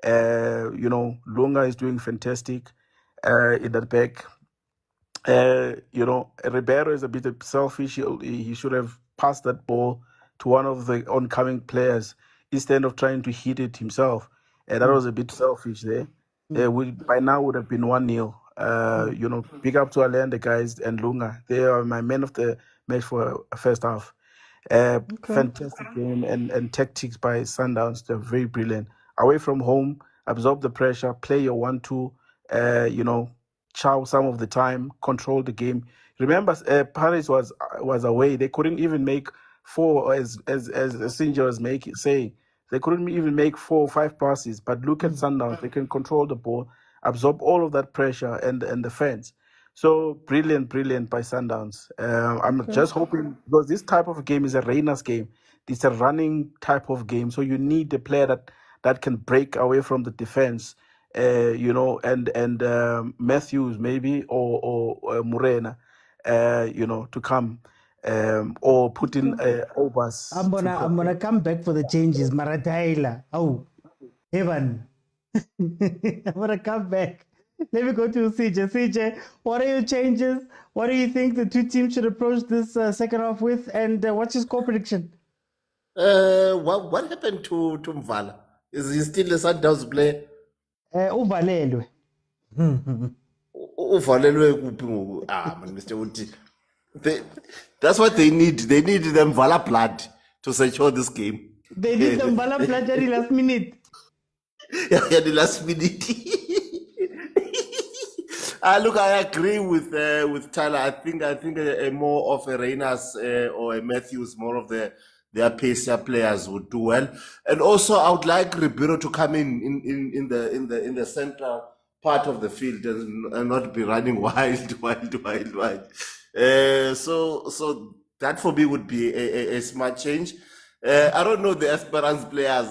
Lunga is doing fantastic in that back. Ribeiro is a bit selfish. He should have passed that ball to one of the oncoming players instead of trying to hit it himself. That was a bit selfish there. We by now would have been 1-0. Big up to Alenda guys and Lunga. They are my men of the match for first half. Fantastic game and tactics by Sundowns. They're very brilliant. Away from home, absorb the pressure, play your 1-2, chow some of the time, control the game. Remember, Paris was away. They couldn't even make four, as Sinja was saying. They couldn't even make 4 or 5 passes. But look at Sundowns. They can control the ball, absorb all of that pressure and the fans. So brilliant by Sundowns. I'm just hoping, because this type of game is a Rainer's game. It's a running type of game. So you need a player that can break away from the defense, and Matthews maybe or Morena, to come, or put in Obas. I'm gonna come back for the changes. Marataila. Oh, Evan. I'm gonna come back. Let me go to CJ. CJ, what are your changes? What do you think the two teams should approach this second half with? And what's your score prediction? What happened to Mvala? Is he still a Sundowns player? Uvalelwe. Uvalelwe kuphi ngoku? Man, Mr. Uti. That's what they need. They need the Mvala blood to secure this game. They did the Mbala Platari last minute. Yeah, the last minute. Look, I agree with Tyler. I think more of a Reynas or a Matthews, more of their pacer players would do well. And also, I would like Ribeiro to come in the central part of the field and not be running wild. So that for me would be a smart change. I don't know the Esperance players.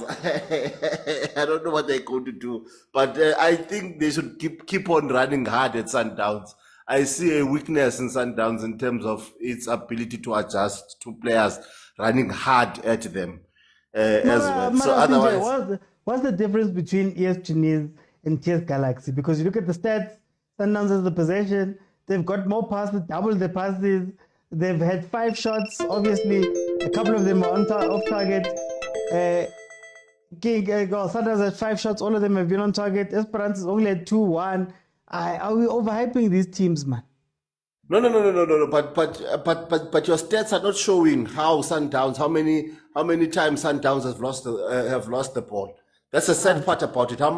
I don't know what they're going to do, but I think they should keep on running hard at Sundowns. I see a weakness in Sundowns in terms of its ability to adjust to players running hard at them as well. So otherwise, what's the difference between ES Tunis and TS Galaxy? Because you look at the stats, Sundowns has the possession. They've got more passes, double the passes. They've had 5 shots. Obviously, a couple of them are off target. Sundowns had 5 shots. All of them have been on target. Esperance only had 2-1. Are we overhyping these teams, man? No. But your stats are not showing how Sundowns, how many times Sundowns have lost the ball. That's the sad part about it. How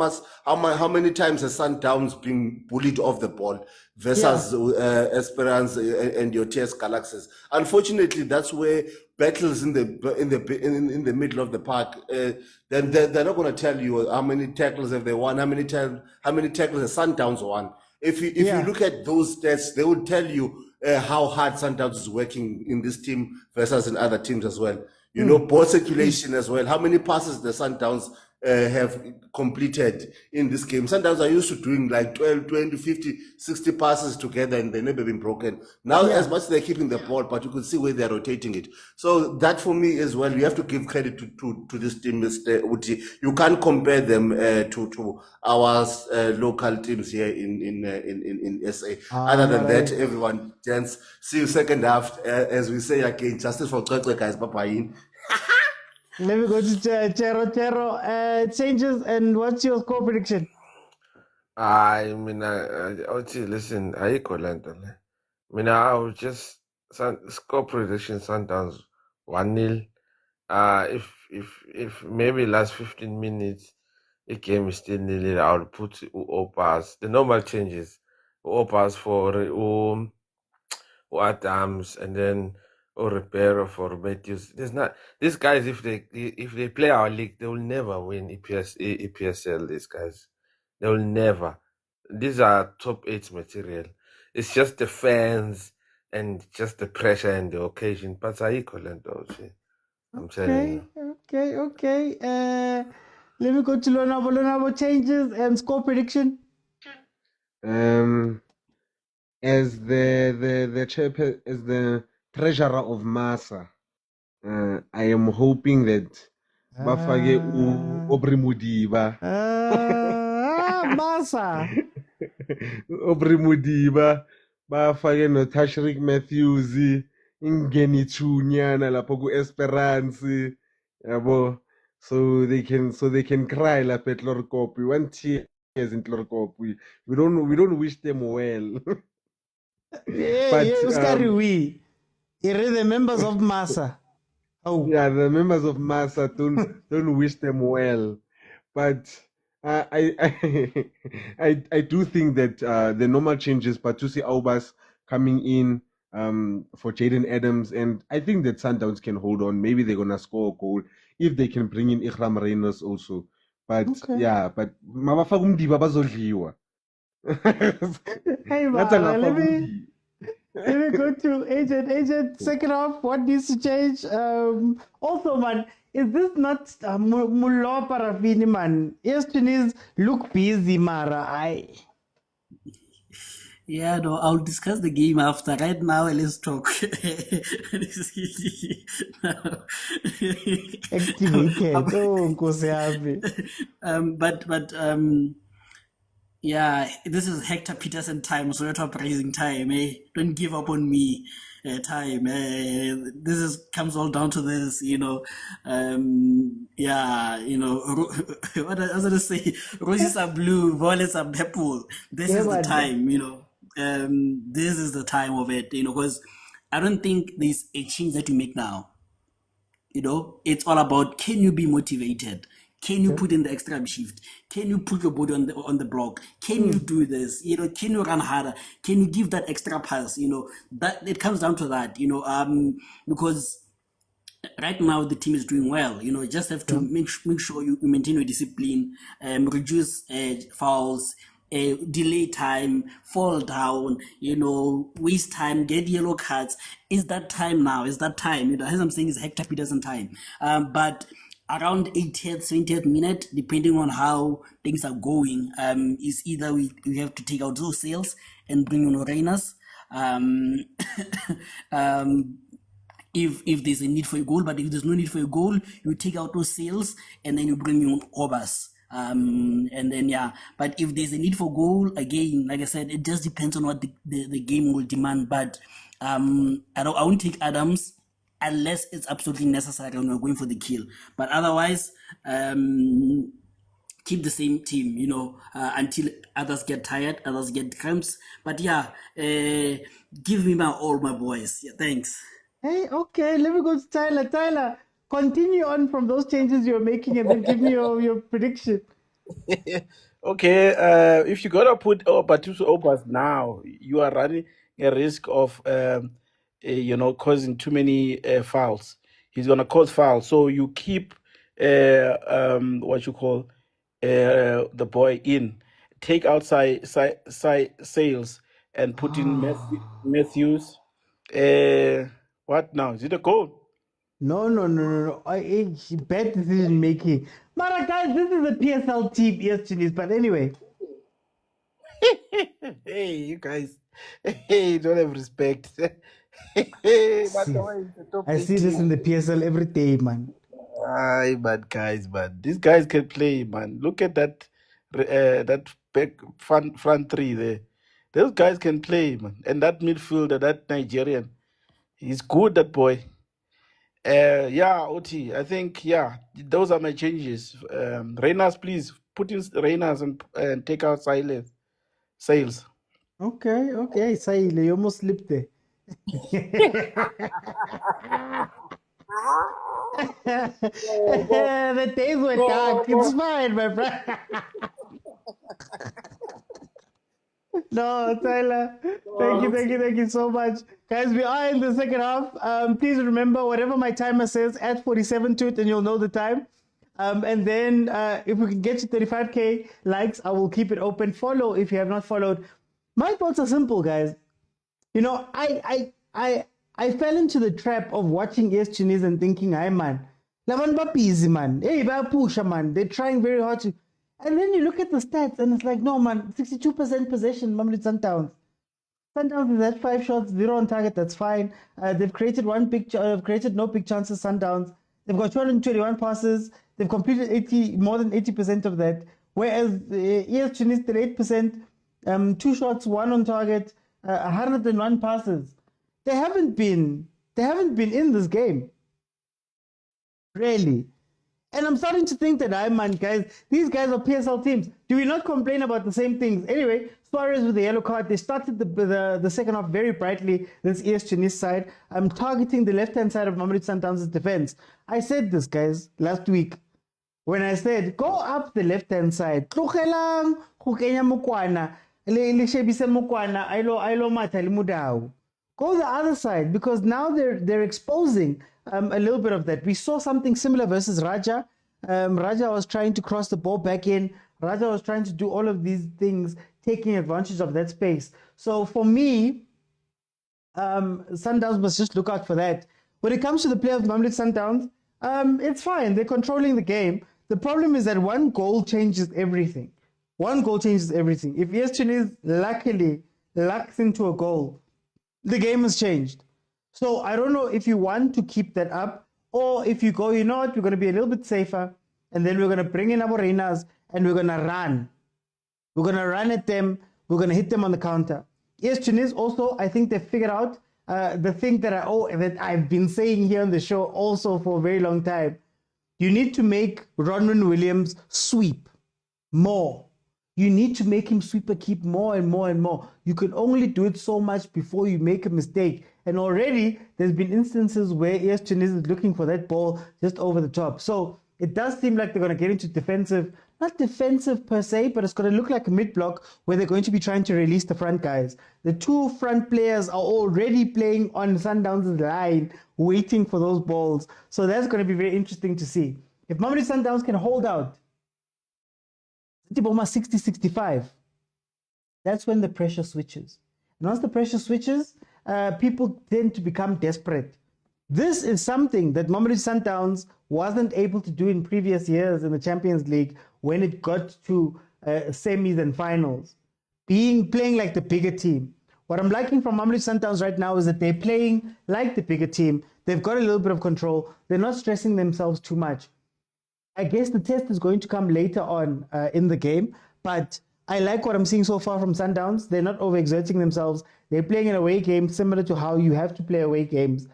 many times has Sundowns been bullied off the ball versus Esperance and your TS Galaxies? Unfortunately, that's where battles in the middle of the park. Then they're not going to tell you how many tackles have they won, how many tackles has Sundowns won. If you look at those stats, they will tell you how hard Sundowns is working in this team versus in other teams as well. Ball circulation as well. How many passes the Sundowns have completed in this game? Sundowns are used to doing like 12, 20, 50, 60 passes together, and they've never been broken. Now, as much as they're keeping the ball, but you can see where they're rotating it. So that for me as well, you have to give credit to this team, Mr. Uti. You can't compare them to our local teams here in SA. Other than that, everyone, gents, see you second half. As we say again, justice for Kwekwe, guys. Bye-bye. Let me go to Chero. Changes, and what's your score prediction? I mean, listen, I will just score prediction Sundowns 1-0. If maybe last 15 minutes the game is still nil, I'll put Opas, the normal changes, Opas for Adams, and then Ribeiro for Matthews. These guys, if they play our league, they will never win EPSL. These guys, they will never. These are top 8 material. It's just the fans and just the pressure and the occasion. But I equivalent also. I'm telling you. Okay. Let me go to Lonabo changes and score prediction. As the treasurer of Massa, I am hoping that bafake Ah, Aubrey Mudiba. Masa. Aubrey Mudiba bafake noTashrik Matthews ingeni thunyana lapho ku-Esperance yabo, so they can cry lapha eTlorkop. We want tears in Tlorkop. We don't wish them well. But Uskari we. You're the members of Masa. Oh. yeah, the members of Masa don't wish them well. But I do think that the normal changes, Patusi Aubas coming in for Jaden Adams, and I think that Sundowns can hold on. Maybe they're gonna score a goal if they can bring in Ikram Reynolds also. But yeah, but mabafaka umdiba bazodliwa. Hey, Ngathi man, angafaka umdiba. let me go to agent. Agent, second half, what needs to change? Also, man, is this not Mulo Parafini, man? Yes, Tunis look busy, Mara. Yeah, no, I'll discuss the game after. Right now, let's talk. Activated. Oh, Koseabi. Yeah, this is Hector Peterson time, Soweto uprising time. Don't give up on me time. This comes all down to this, yeah, what I was gonna say, roses are blue, violets are purple. This is the time, this is the time of it, because I don't think there's a change that you make now. It's all about, can you be motivated? Can you put in the extra shift? Can you put your body on the block? Can you do this? Can you run harder? Can you give that extra pass? That it comes down to that. Because right now the team is doing well. You just have to make sure you maintain your discipline, reduce fouls, delay time, fall down, waste time, get yellow cards. Is that time now? Is that time? As I'm saying, it's Hector Peterson time. But around 80th, 70th minute, depending on how things are going, is either we have to take out those sales and bring in Reyners. If there's a need for a goal, but if there's no need for a goal, you take out those sales and then you bring in Obas. And then but if there's a need for goal, again, like I said, it just depends on what the game will demand. But I won't take Adams unless it's absolutely necessary and we're going for the kill. But otherwise, keep the same team, until others get tired, others get cramps. But give me all my boys. Yeah, thanks. Hey, okay, let me go to Tyler. Tyler, continue on from those changes you're making and then give me your prediction. Okay, if you gotta put Patrice Opas now, you are running a risk of causing too many fouls. He's gonna cause fouls, so you keep what you call the boy in. Take out sales and put in Matthews. What now? Is it a goal? No. Bad decision making. Mara, guys, this is a PSL team, yes, Tunis, but anyway. Hey, you guys. Hey, don't have respect. Hey, I see this in the PSL every day, man. Aye, bad guys, man. These guys can play, man. Look at that back front three there. Those guys can play, man. And that midfielder, that Nigerian, he's good, that boy. OT. I think, those are my changes. Reyners, please put in Reyners and take out sales. Okay, Saile, you almost slipped there. The days were dark. It's fine, my friend. No, Tyler. Thank you so much. Guys, we are in the second half. Please remember, whatever my timer says, add 47 to it and you'll know the time. And then if we can get to 35K likes, I will keep it open. Follow if you have not followed. My thoughts are simple, guys. I fell into the trap of watching Tunis and thinking, hey, man, Lavan busy, man. Hey, push, man. They're trying very hard to. And then you look at the stats and it's like, no, man, 62% possession, Mamelodi Sundowns. Sundowns is at 5 shots, 0 on target. That's fine. They've created created no big chances. Sundowns. They've got 221 passes. They've completed more than 80% of that. Whereas ES Tunis did 8%, 2 shots, 1 on target, 101 passes. They haven't been in this game, really. And I'm starting to think that, these guys are PSL teams. Do we not complain about the same things? Anyway, Suarez with the yellow card. They started the second half very brightly, this ES Tunis side. I'm targeting the left-hand side of Mamelodi Sundowns' defense. I said this, guys, last week, when I said, go up the left-hand side. Tlogelang go kenya mokwena, le shebise mokwena, ailo matha le mudau. Go the other side, because now they're exposing a little bit of that. We saw something similar versus Raja. Raja was trying to cross the ball back in. Raja was trying to do all of these things, taking advantage of that space. So for me, Sundowns must just look out for that. When it comes to the play of Mamelodi Sundowns, it's fine. They're controlling the game. The problem is that one goal changes everything. One goal changes everything. If ES Tunis luckily lacks into a goal, the game has changed. So I don't know if you want to keep that up, or if you go, you know what, we're going to be a little bit safer, and then we're going to bring in our Reinas and we're going to run. We're going to run at them. We're going to hit them on the counter. ES Tunis also, I think they figured out the thing that I've been saying here on the show also for a very long time. You need to make Ronwen Williams sweep more. You need to make him sweep a keep more and more and more. You can only do it so much before you make a mistake. And already there's been instances where ES Tunis is looking for that ball just over the top. So it does seem like they're going to get into defensive, not defensive per se, but it's going to look like a mid-block where they're going to be trying to release the front guys. The two front players are already playing on Sundowns' line, waiting for those balls. So that's going to be very interesting to see. If Mamelodi Sundowns can hold out, 60-65, that's when the pressure switches. And once the pressure switches, people tend to become desperate. This is something that Mamelodi Sundowns wasn't able to do in previous years in the Champions League when it got to semis and finals, playing like the bigger team. What I'm liking from Mamelodi Sundowns right now is that they're playing like the bigger team. They've got a little bit of control. They're not stressing themselves too much. I guess the test is going to come later on in the game, but I like what I'm seeing so far from Sundowns. They're not overexerting themselves. They're playing an away game similar to how you have to play away games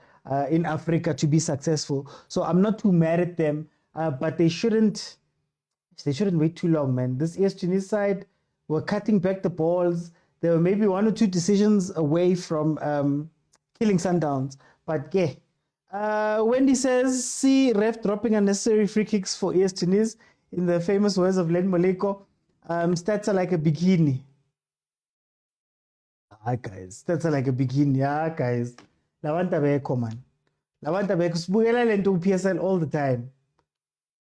in Africa to be successful. So I'm not too mad at them, but they shouldn't wait too long, man. This ES Tunis side were cutting back the balls. There were maybe 1 or 2 decisions away from killing Sundowns, but yeah. Wendy says, see ref dropping unnecessary free kicks for ES Tunis. In the famous words of Len Moleko, stats are like a bikini. Guys, stats are like a bikini. Guys. Lawanta beko, man. Lawanta beko. Sibukela lento PSL all the time.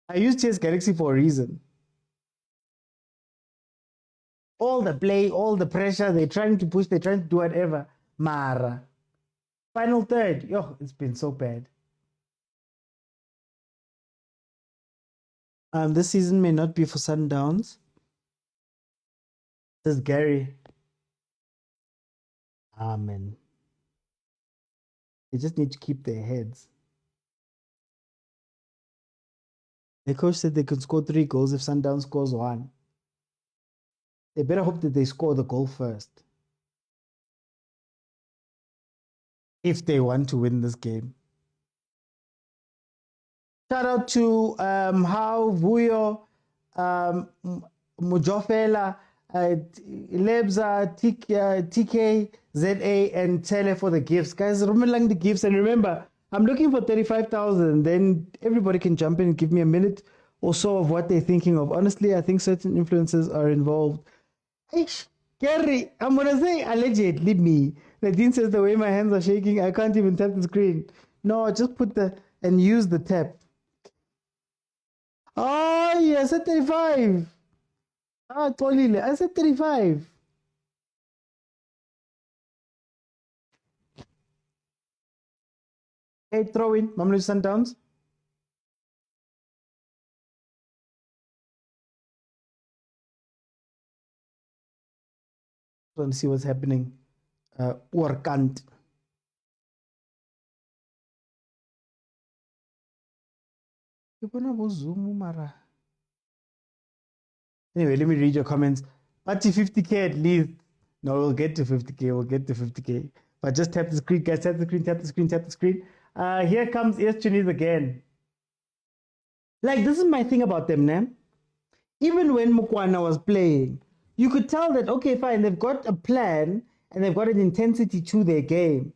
I use Chase Galaxy for a reason. All the play, all the pressure, they're trying to push, they're trying to do whatever. Mara. Final third. Yo, it's been so bad. This season may not be for Sundowns. Says Gary. Amen. They just need to keep their heads. The coach said they could score 3 goals if Sundowns scores 1. They better hope that they score the goal first, if they want to win this game. Shout out to How, Vuyo, Mujofela, Lebza, TK, ZA, and Tele for the gifts. Guys, remember the gifts. And remember, I'm looking for 35,000. Then everybody can jump in and give me a minute or so of what they're thinking of. Honestly, I think certain influences are involved. Hey, Gary, I'm going to say allegedly me. Nadine says the way my hands are shaking, I can't even tap the screen. No, just put and use the tap. Oh, yeah, I said 35. Totally. I said 35. Hey, throw in. Mamelodi Sundowns. Want to see what's happening Orkant. Anyway, let me read your comments. Party 50k at least. No, we'll get to 50k. We'll get to 50k. But just tap the screen, guys. Tap the screen, tap the screen, tap the screen. Here comes Tunis again. Like, this is my thing about them, man. Even when Mokwena was playing, you could tell that, okay, fine, they've got a plan and they've got an intensity to their game.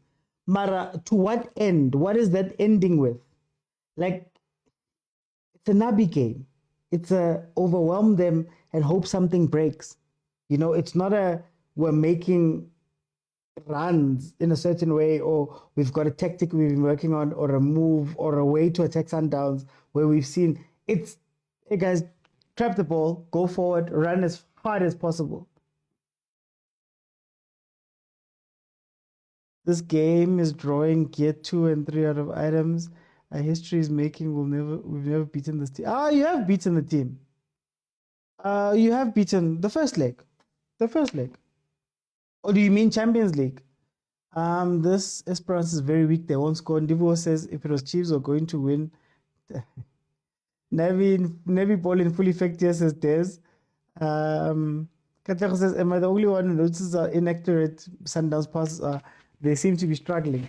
Mara, to what end? What is that ending with? Like, it's a Nabi game. It's a overwhelm them and hope something breaks. You know, it's not a we're making runs in a certain way, or we've got a tactic we've been working on, or a move, or a way to attack Sundowns where we've seen it's, hey guys, trap the ball, go forward, run as hard as possible. This game is drawing gear 2 and 3 out of items. Our history is making we've never beaten this team. You have beaten the team. You have beaten the first leg. The first leg. Or do you mean Champions League? This Esperance is very weak. They won't score. Divo says if it was Chiefs are going to win. Navy ball in full effect here, says Des. Katlego says, am I the only one who notices inaccurate Sundowns passes? They seem to be struggling.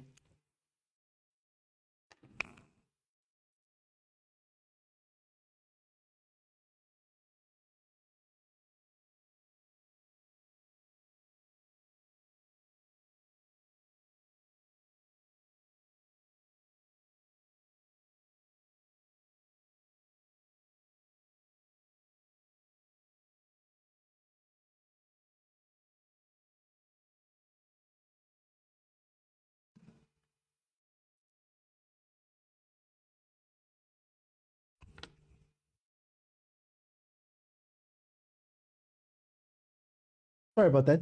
Sorry about that.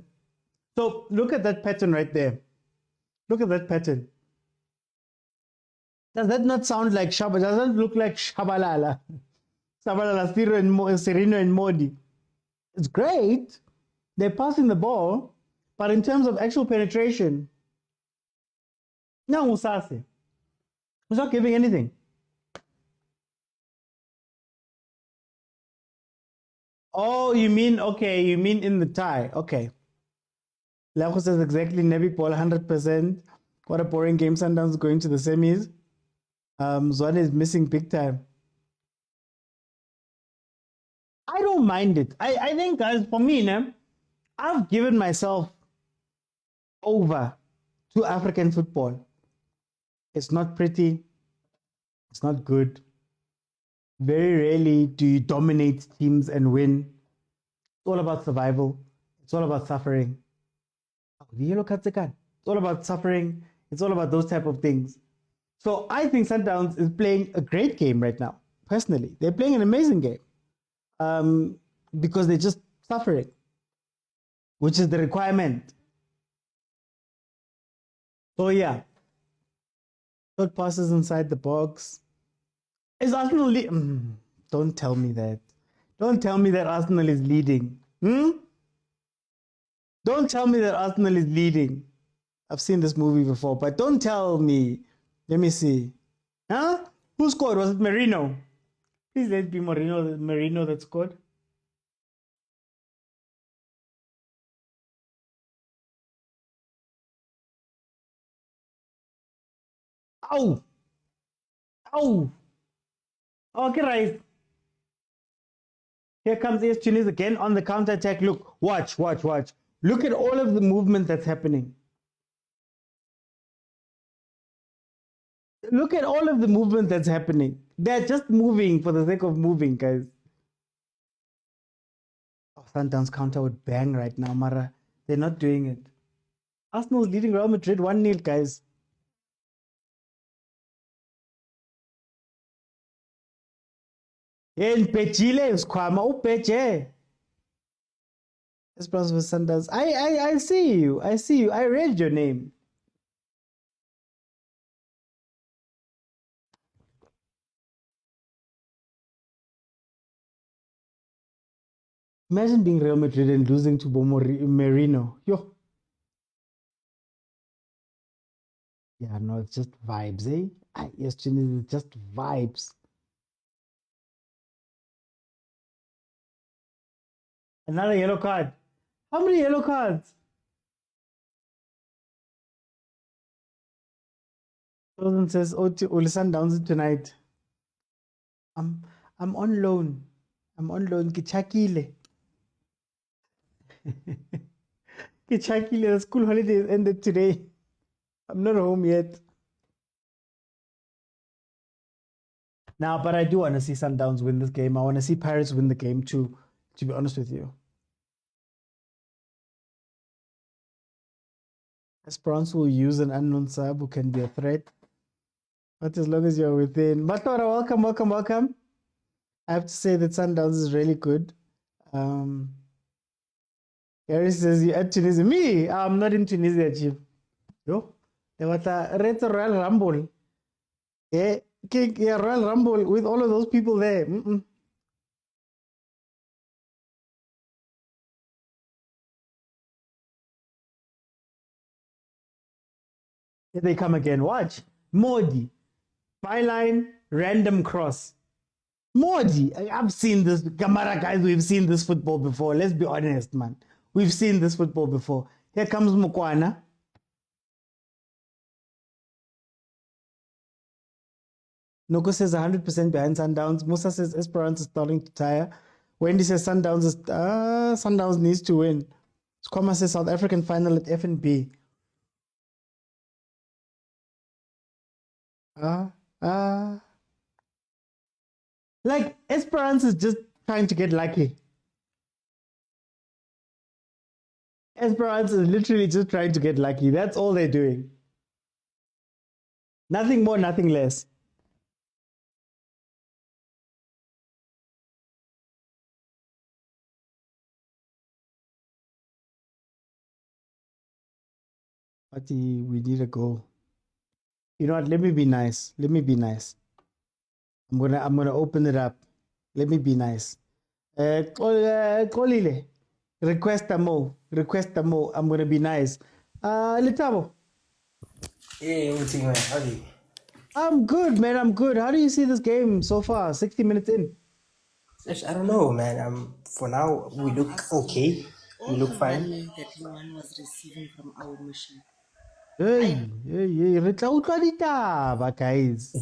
So look at that pattern right there. Look at that pattern. Does that not sound like Shaba? Does that look like Shabalala? Shabalala, Serino and Modi. It's great. They're passing the ball, but in terms of actual penetration, no Musase. It's not giving anything. Oh, you mean in the tie. Okay. Lako says exactly Nebi Paul 100%. What a boring game. Sundowns going to the semis. Zwane is missing big time. I don't mind it. I think, guys, for me, I've given myself over to African football. It's not pretty. It's not good. Very rarely do you dominate teams and win. It's all about survival. It's all about suffering. It's all about suffering. It's all about those type of things. So I think Sundowns is playing a great game right now. Personally, they're playing an amazing game. Because they're just suffering, which is the requirement. So yeah, third passes inside the box. Is Arsenal don't tell me that. Don't tell me that Arsenal is leading. Don't tell me that Arsenal is leading. I've seen this movie before, but don't tell me. Let me see. Huh? Who scored? Was it Merino? Please let it be Merino that scored. Ow! Ow! Okay, right. Here comes Tunis again on the counter attack. Look, watch. Look at all of the movement that's happening. Look at all of the movement that's happening. They're just moving for the sake of moving, guys. Oh, Sundowns counter would bang right now, Mara. They're not doing it. Arsenal's leading Real Madrid 1-0, guys. Pechile squama upeche. Esperance with Sundowns. I see you. I read your name. Imagine being Real Madrid and losing to Merino. Yo. Yeah, no, it's just vibes, eh? Yes, Tunis, it's just vibes. Another yellow card. How many yellow cards? Chosen says, "Oh, Uli Sundowns tonight." I'm I'm on loan. I'm on loan. Kichakile. Kichakile. The school holidays ended today. I'm not home yet. Now, but I do want to see Sundowns win this game. I want to see Pirates win the game too, to be honest with you. Esperance will use an unknown sub who can be a threat. But as long as you're within. Batora, welcome. I have to say that Sundowns is really good. Gary says you at Tunisia. Me? I'm not in Tunisia, Chief. Yo. There was a Red Royal Rumble. Yeah, Royal Rumble with all of those people there. Here they come again. Watch. Modi. Byline, random cross. Modi. I've seen this. Kamara guys, we've seen this football before. Let's be honest, man. We've seen this football before. Here comes mokwena. Noko says 100% behind Sundowns. Musa says Esperance is starting to tire. Wendy says Sundowns needs to win. Squama says South African final at FNB. Like Esperance is just trying to get lucky. Esperance is literally just trying to get lucky. That's all they're doing. Nothing more, nothing less. But we need a goal. You know what? Let me be nice. I'm gonna open it up. Let me be nice. Kolile. Request a mo. I'm gonna be nice. Letabo. Hey, what's going on? How are you? I'm good, man. I'm good. How do you see this game so far? 60 minutes in. Yes, I don't know, man. For now, we look okay. We look fine. That one was receiving from our mission. Hey, re tla utlwa ditaba, guys.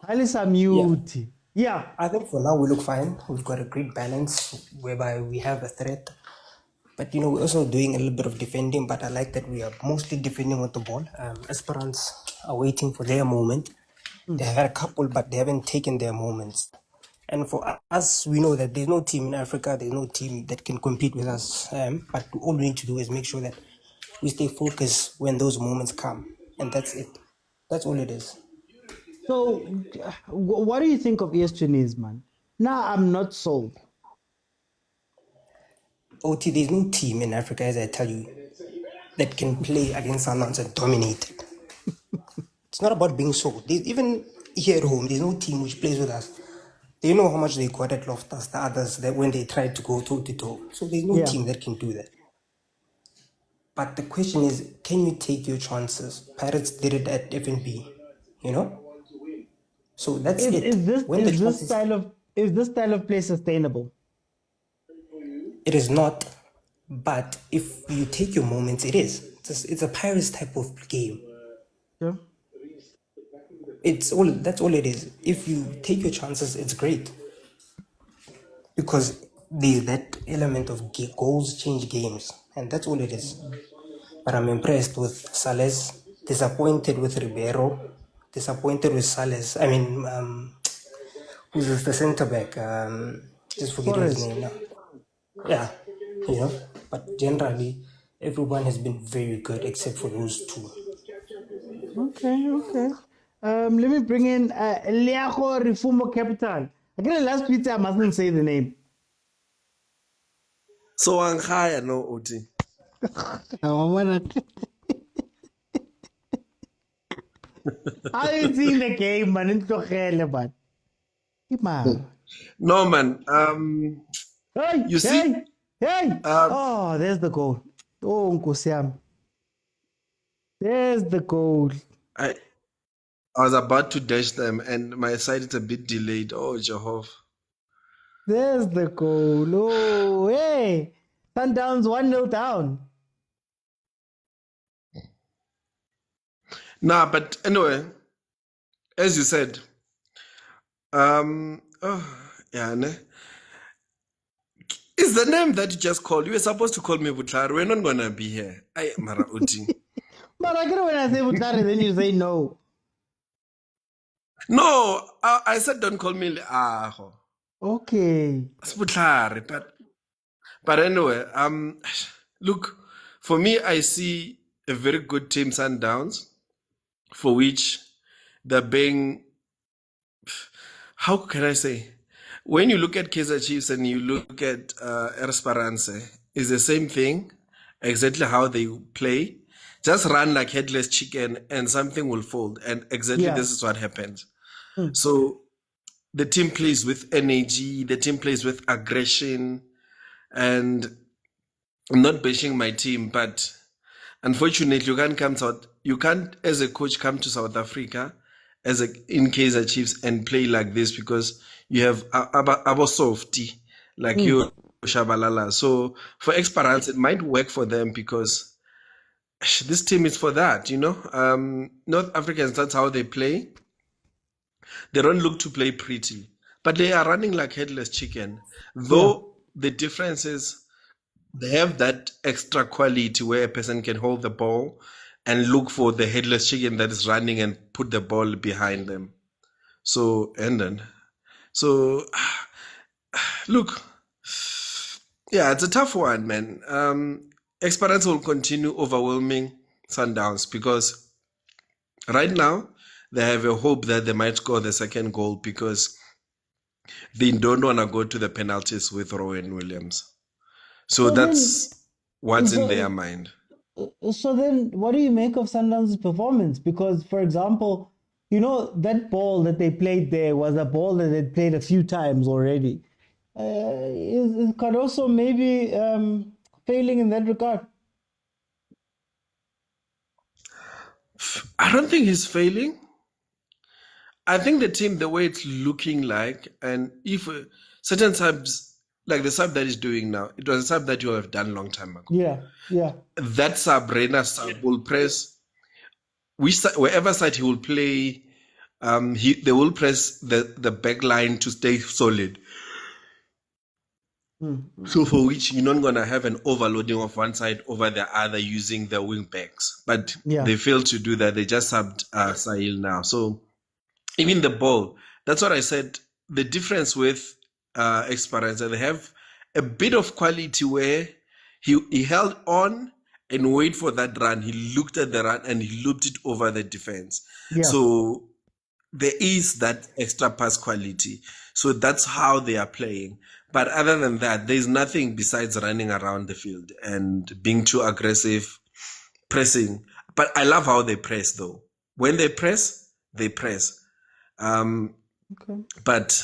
Ha le sa mute. Yeah. I think for now we look fine. We've got a great balance whereby we have a threat. But we're also doing a little bit of defending, but I like that we are mostly defending with the ball. Esperance are waiting for their moment. They have had a couple, but they haven't taken their moments. And for us, we know that there's no team in Africa, there's no team that can compete with us. But all we need to do is make sure that we stay focused when those moments come. And that's it. That's all it is. So, what do you think of ES Tunis, man? Now I'm not sold. OT, there's no team in Africa, as I tell you, that can play against Sundowns and dominate it. It's not about being sold. Even here at home, there's no team which plays with us. They know how much they got at Loftus, the others, that when they tried to go toe-to-toe. So there's no team that can do that. But the question is, can you take your chances? Pirates did it at FNB, So that's it. Is this style of play sustainable? It is not, but if you take your moments, it is. It's a Pirates type of game. Yeah. That's all it is. If you take your chances, it's great. Because there's that element of goals change games, and that's all it is. But I'm impressed with Sales, disappointed with Ribeiro, disappointed with Sales. I mean, who's the center back? Just forgetting his name now. Yeah, but generally, everyone has been very good except for those two. Okay. Let me bring in Liago Rifumo Capital. Again, last tweet I mustn't say the name. So Ankhaya, no OT. How are you seeing the game, man? It's so relevant. No, man. You see? Hey! Oh, there's the goal. Oh, Nkosiam. There's the goal. I I was about to dash them, and my side is a bit delayed. Oh, Jehovah. There's the goal. Oh, hey. Sundowns 1-0 down. Nah, but anyway, as you said, yeah, ne? Is the name that you just called? You were supposed to call me Butlari. We're not gonna be here. I Mara Uti. But I get it when I say Butlari, then you say no. No, I said don't call me Leaho. Okay. It's Butlari, but anyway, look, for me, I see a very good team, Sundowns, for which they're being, how can I say? When you look at Kaizer Chiefs and you look at Esperance, it's the same thing, exactly how they play. Just run like headless chicken and something will fold. And exactly this is what happens. So the team plays with energy, the team plays with aggression, and I'm not bashing my team, but unfortunately, you can't, as a coach, come to South Africa in Kaizer Chiefs and play like this because you have Abo Softy, like you, Shabalala. So for Esperance, it might work for them because this team is for that, North Africans, that's how they play. They don't look to play pretty, but they are running like headless chicken. Though the difference is they have that extra quality where a person can hold the ball and look for the headless chicken that is running and put the ball behind them. So, look, yeah, it's a tough one, man. Experience will continue overwhelming Sundowns because right now they have a hope that they might score the second goal because they don't want to go to the penalties with Rowan Williams. So that's what's in their mind. So then, what do you make of Sundowns' performance? Because, for example, that ball that they played there was a ball that they played a few times already. Is Caruso maybe failing in that regard? I don't think he's failing. I think the team, the way it's looking like, and if certain subs, like the sub that he's doing now, it was a sub that you have done a long time ago. Yeah. That sub, Reina sub, will press, wherever side he will play, they will press the back line to stay solid. So for which you're not going to have an overloading of one side over the other using the wing backs. But they failed to do that. They just subbed Sahil now. So even the ball, that's what I said. The difference with Esperanza, they have a bit of quality where he held on and wait for that run. He looked at the run and he looped it over the defense. So there is that extra pass quality. So that's how they are playing. But other than that, there's nothing besides running around the field and being too aggressive, pressing. But I love how they press, though. When they press, they press. But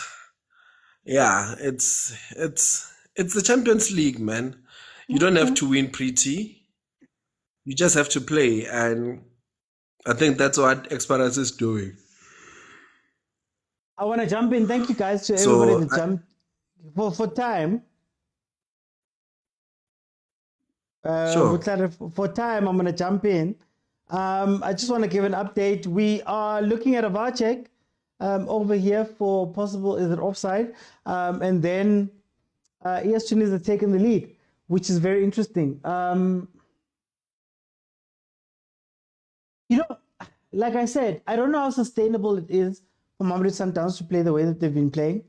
yeah, it's the Champions League, man. You don't have to win pretty. You just have to play, and I think that's what Experience is doing. I want to jump in. Thank you guys to everybody that jumped for time. Sure. For time, I'm going to jump in. I just want to give an update. We are looking at a VAR check over here for possible, is it offside? And then ES Tunis has taken the lead, which is very interesting. Like I said, I don't know how sustainable it is for Mamelodi Sundowns to play the way that they've been playing.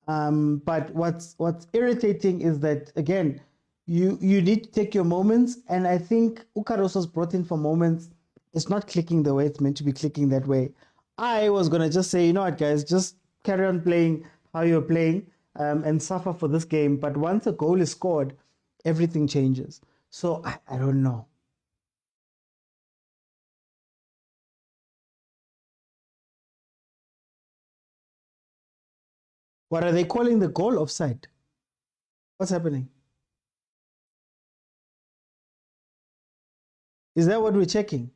But what's irritating is that, again, you need to take your moments, and I think Ukaroso's brought in for moments. It's not clicking the way it's meant to be clicking that way. I was going to just say, you know what, guys, just carry on playing how you're playing and suffer for this game. But once a goal is scored, everything changes. So I don't know. What are they calling the goal offside? What's happening? Is that what we're checking?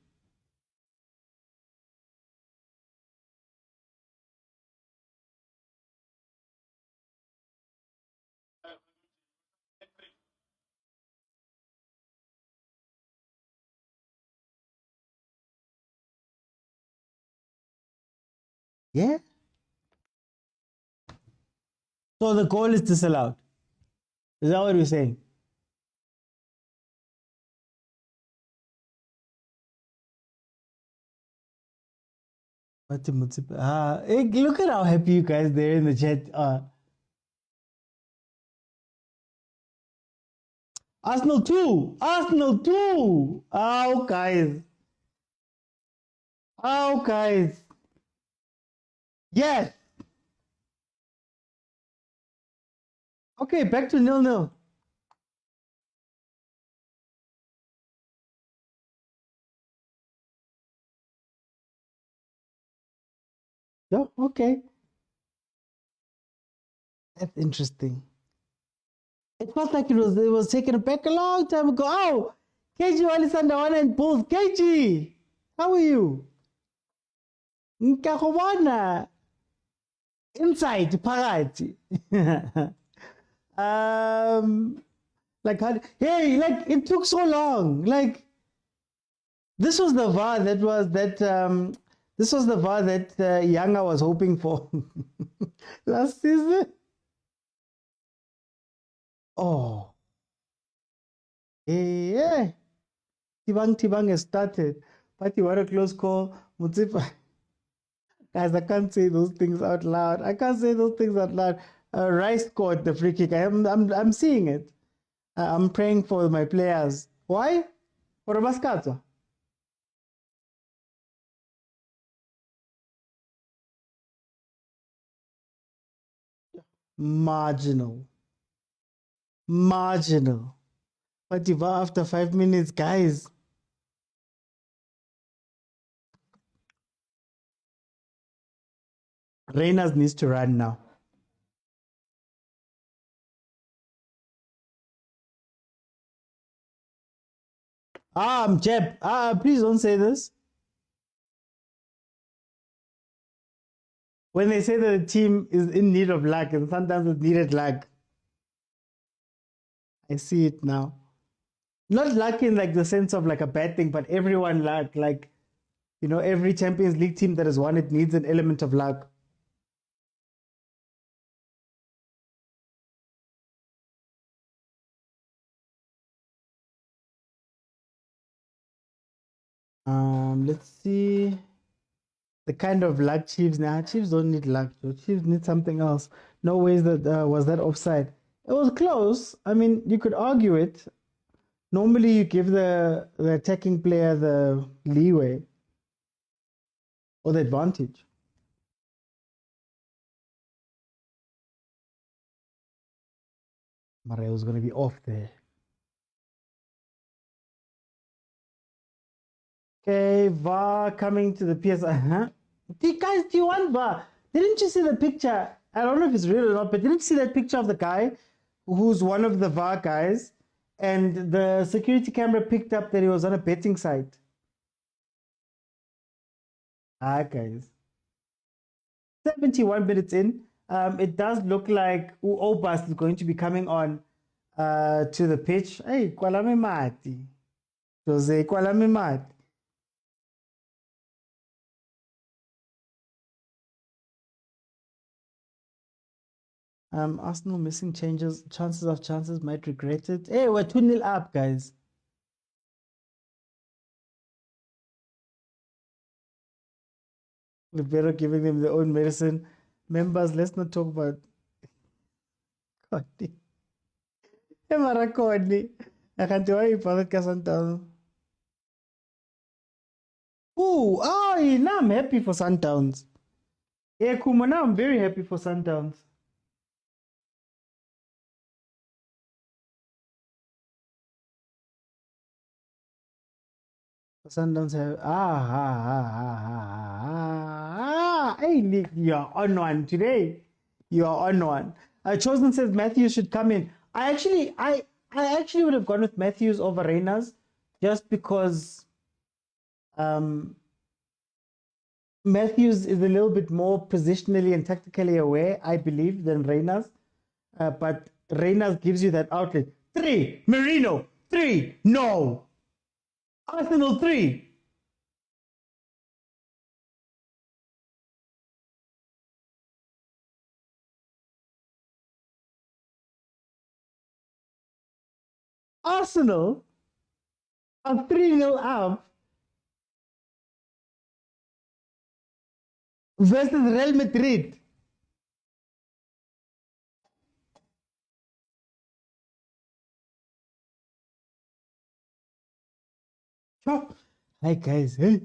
Yeah. So the goal is disallowed. Is that what you're saying? Patrice Motsepe. Hey, look at how happy you guys there in the chat are. Arsenal 2! Arsenal 2! Oh, guys. Oh, guys. Yes! Okay, back to 0-0. Yeah, okay. That's interesting. It felt like it was taken back a long time ago. Oh, KG Walisanda and Bulls. KG, how are you? Nkakubona. Inside, parati. Like, hey, like it took so long. Like, this was the VAR that this was the VAR that Yanga was hoping for last season. Oh, yeah. Tibang has started. But what a close call. Motsepe. Guys, I can't say those things out loud. I can't say those things out loud. Rice scored the free kick. I'm seeing it. I'm praying for my players. Why? For Mascato. Marginal. Marginal. But after 5 minutes, guys. Reyners needs to run now. Jeb. Please don't say this. When they say that a team is in need of luck and sometimes it needed luck. I see it now. Not luck in like the sense of like a bad thing, but everyone luck. Like, you know, every Champions League team that has won it needs an element of luck. Let's see the kind of luck Chiefs now. Chiefs don't need luck. Chiefs need something else. No ways that was that offside. It was close. I mean, you could argue it. Normally, you give the attacking player the leeway or the advantage. Mareo's going to be off there. Okay, VAR coming to the PS. Guys, do you want VAR? Didn't you see the picture? I don't know if it's real or not, but didn't you see that picture of the guy who's one of the VAR guys? And the security camera picked up that he was on a betting site. Guys. 71 minutes in. It does look like Obas is going to be coming on to the pitch. Hey, kwalame mati. Jose, kwalame mati. Arsenal missing chances might regret it. Hey, we're 2-0 up, guys. We're better giving them their own medicine. Members, let's not talk about Cody. Hey, Mara Cody. I can't do it for the now I'm happy for Sundowns. Yeah, Kuma, now I'm very happy for Sundowns. Sundowns have hey, you're on one today. You're on one. Chosen says Matthews should come in. I actually would have gone with Matthews over Reyners just because Matthews is a little bit more positionally and tactically aware, I believe, than Reyners. But Reyners gives you that outlet. 3, Merino. 3, no. Arsenal 3. Arsenal are 3-0 up versus Real Madrid. Chop. Hi guys. Hey.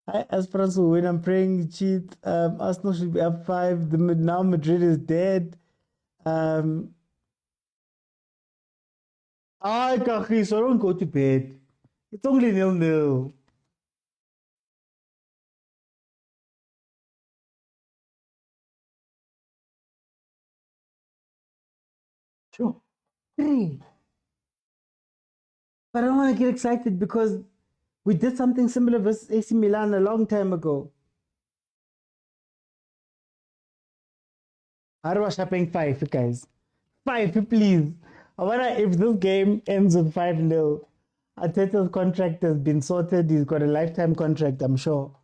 Hi Esperance will win. I'm praying cheat. Arsenal should be up 5. Now Madrid is dead. Kachi, so don't go to bed. It's only 0-0. Sure. 3. But I don't want to get excited because we did something similar versus AC Milan a long time ago. How do I start paying 5, guys? 5, please. I wonder if this game ends with 5-0. Arteta's contract has been sorted. He's got a lifetime contract, I'm sure.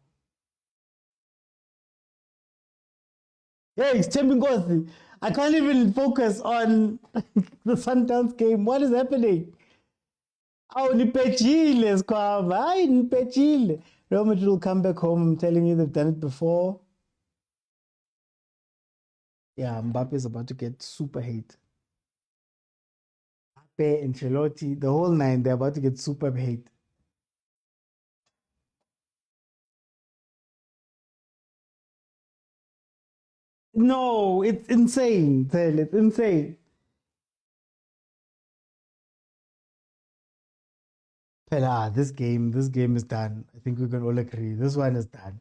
Hey, it's Champions. I can't even focus on the Sundowns game. What is happening? Oh, nipechile, squab. Ay, nipechile. Real Madrid will come back home. I'm telling you, they've done it before. Yeah, Mbappe is about to get super hate. Mbappe, Ancelotti, the whole 9, they're about to get super hate. No, it's insane, Tel. It's insane. Pela, this game is done. I think we can all agree. This one is done.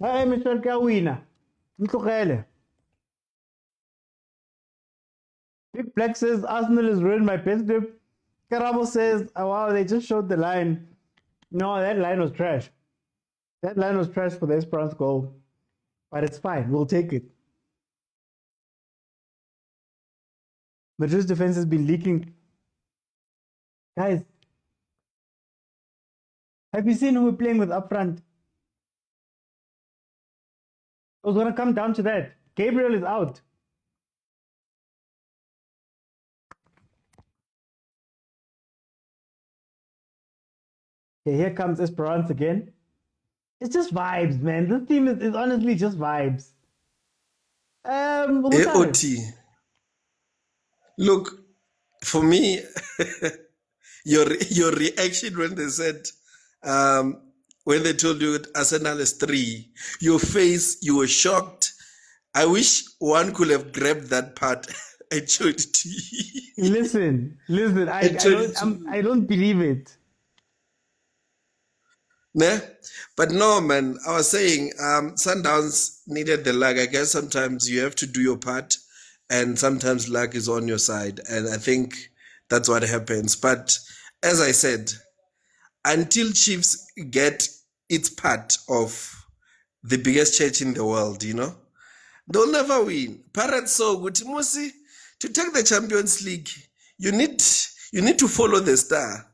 Hey, Mr. Kawina. Ntlogele. Big Black says Arsenal has ruined my best dip. Karabo says, oh, wow, they just showed the line. No, that line was trash. That line was trash for the Esperance goal. But it's fine. We'll take it. Madrid's defense has been leaking. Guys, have you seen who we're playing with up front? I was going to come down to that. Gabriel is out. Okay, here comes Esperance again. It's just vibes, man. This team is honestly just vibes. AOT. Look, for me, your reaction when they said, when they told you Arsenal is 3, your face, you were shocked. I wish one could have grabbed that part and showed it to you. Listen. I don't believe it. Nah? But no, man, I was saying Sundowns needed the luck. I guess sometimes you have to do your part and sometimes luck is on your side. And I think that's what happens. But as I said, until Chiefs get its part of the biggest church in the world, you know, they'll never win. Pirates so good. Musi, to take the Champions League, you need to follow the star.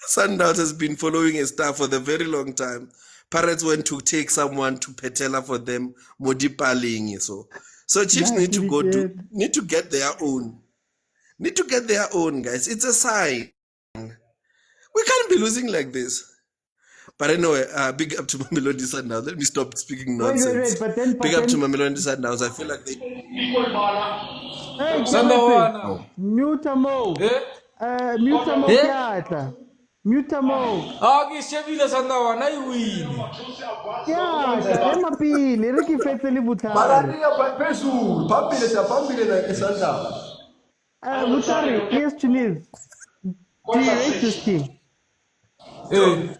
Sundowns has been following a star for the very long time. Pirates went to take someone to Petela for them, Modipaling. So Chiefs need to get their own. Need to get their own, guys. It's a sign. We can't be losing like this. But anyway, big up to Mamelodi Sundowns. Let me stop speaking nonsense. Big up to Mamelodi Sundowns. I feel like they... Hey, Sandawana. Mutamo. Mutamo Piata. Mutamo. Shebile Sandawana, I win. Piata, Emma Pili, Ricky Feteli Butari. Malaria Pesu, Pambile, Sundowns. Butari, yes, Tunis. Do you rate this team? Eh,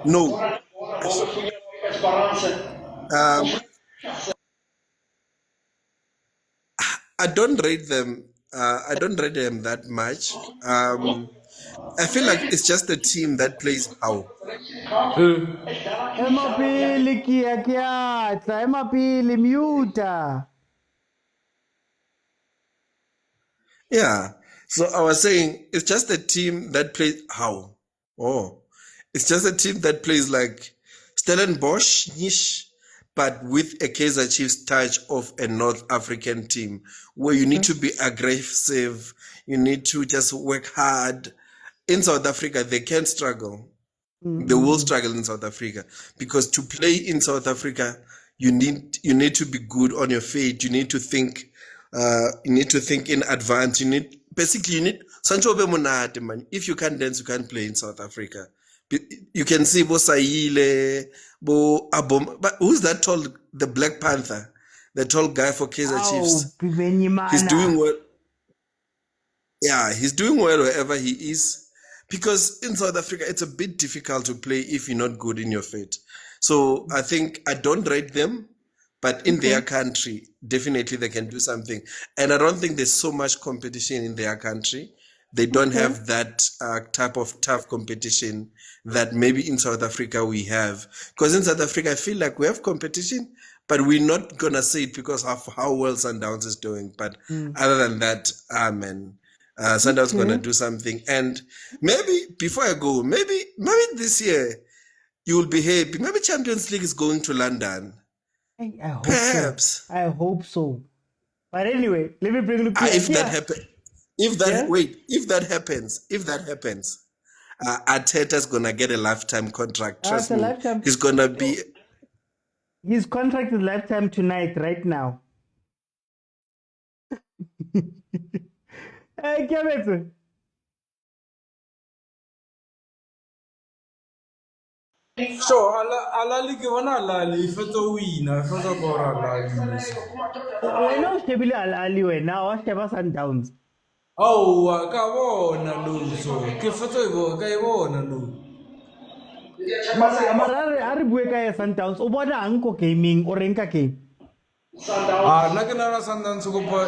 No. Um, I don't rate them. I don't rate them that much. I feel like it's just a team that plays how. eh. Emapili kiakiatla, emapili muta. Yeah. So I was saying it's just a team that plays how. Oh, it's just a team that plays like Stellenbosch niche, but with a Kaizer Chiefs touch of a North African team where you need to be aggressive. You need to just work hard. In South Africa, they can struggle. They will struggle in South Africa because to play in South Africa, you need to be good on your feet. You need to think. You need to think in advance. You need Sancho be monate, man. If you can't dance, you can't play in South Africa. You can see Bo Saile, Bo Abom. But who's that tall? The Black Panther, the tall guy for Kaizer Chiefs. He's doing well. Yeah, he's doing well wherever he is. Because in South Africa, it's a bit difficult to play if you're not good in your feet. So I think I don't rate them, but in their country, definitely they can do something. And I don't think there's so much competition in their country. They don't have that type of tough competition that maybe in South Africa we have. Because in South Africa, I feel like we have competition, but we're not going to say it because of how well Sundowns is doing. But other than that, amen. Sundowns going to do something. And maybe, before I go, maybe this year you will be happy. Maybe Champions League is going to London. I hope Perhaps. so. I hope so. But anyway, let me bring Lucia. If that happens, if that happens, Arteta's gonna get a lifetime contract. Trust a me, lifetime. he's gonna be. His contract is lifetime tonight, right now. Hey, Kevin. So, alali ke bona alali fetso wina fetso kora alali so. Wena o shebile Ahly wena wa sheba Sundowns. Oh, ka bona lo so. Ke fetso ka bona lo. Mara a re bue ka ya Sundowns o bona ang ko gaming o reng ka game. Nna ke nana Sundowns go pa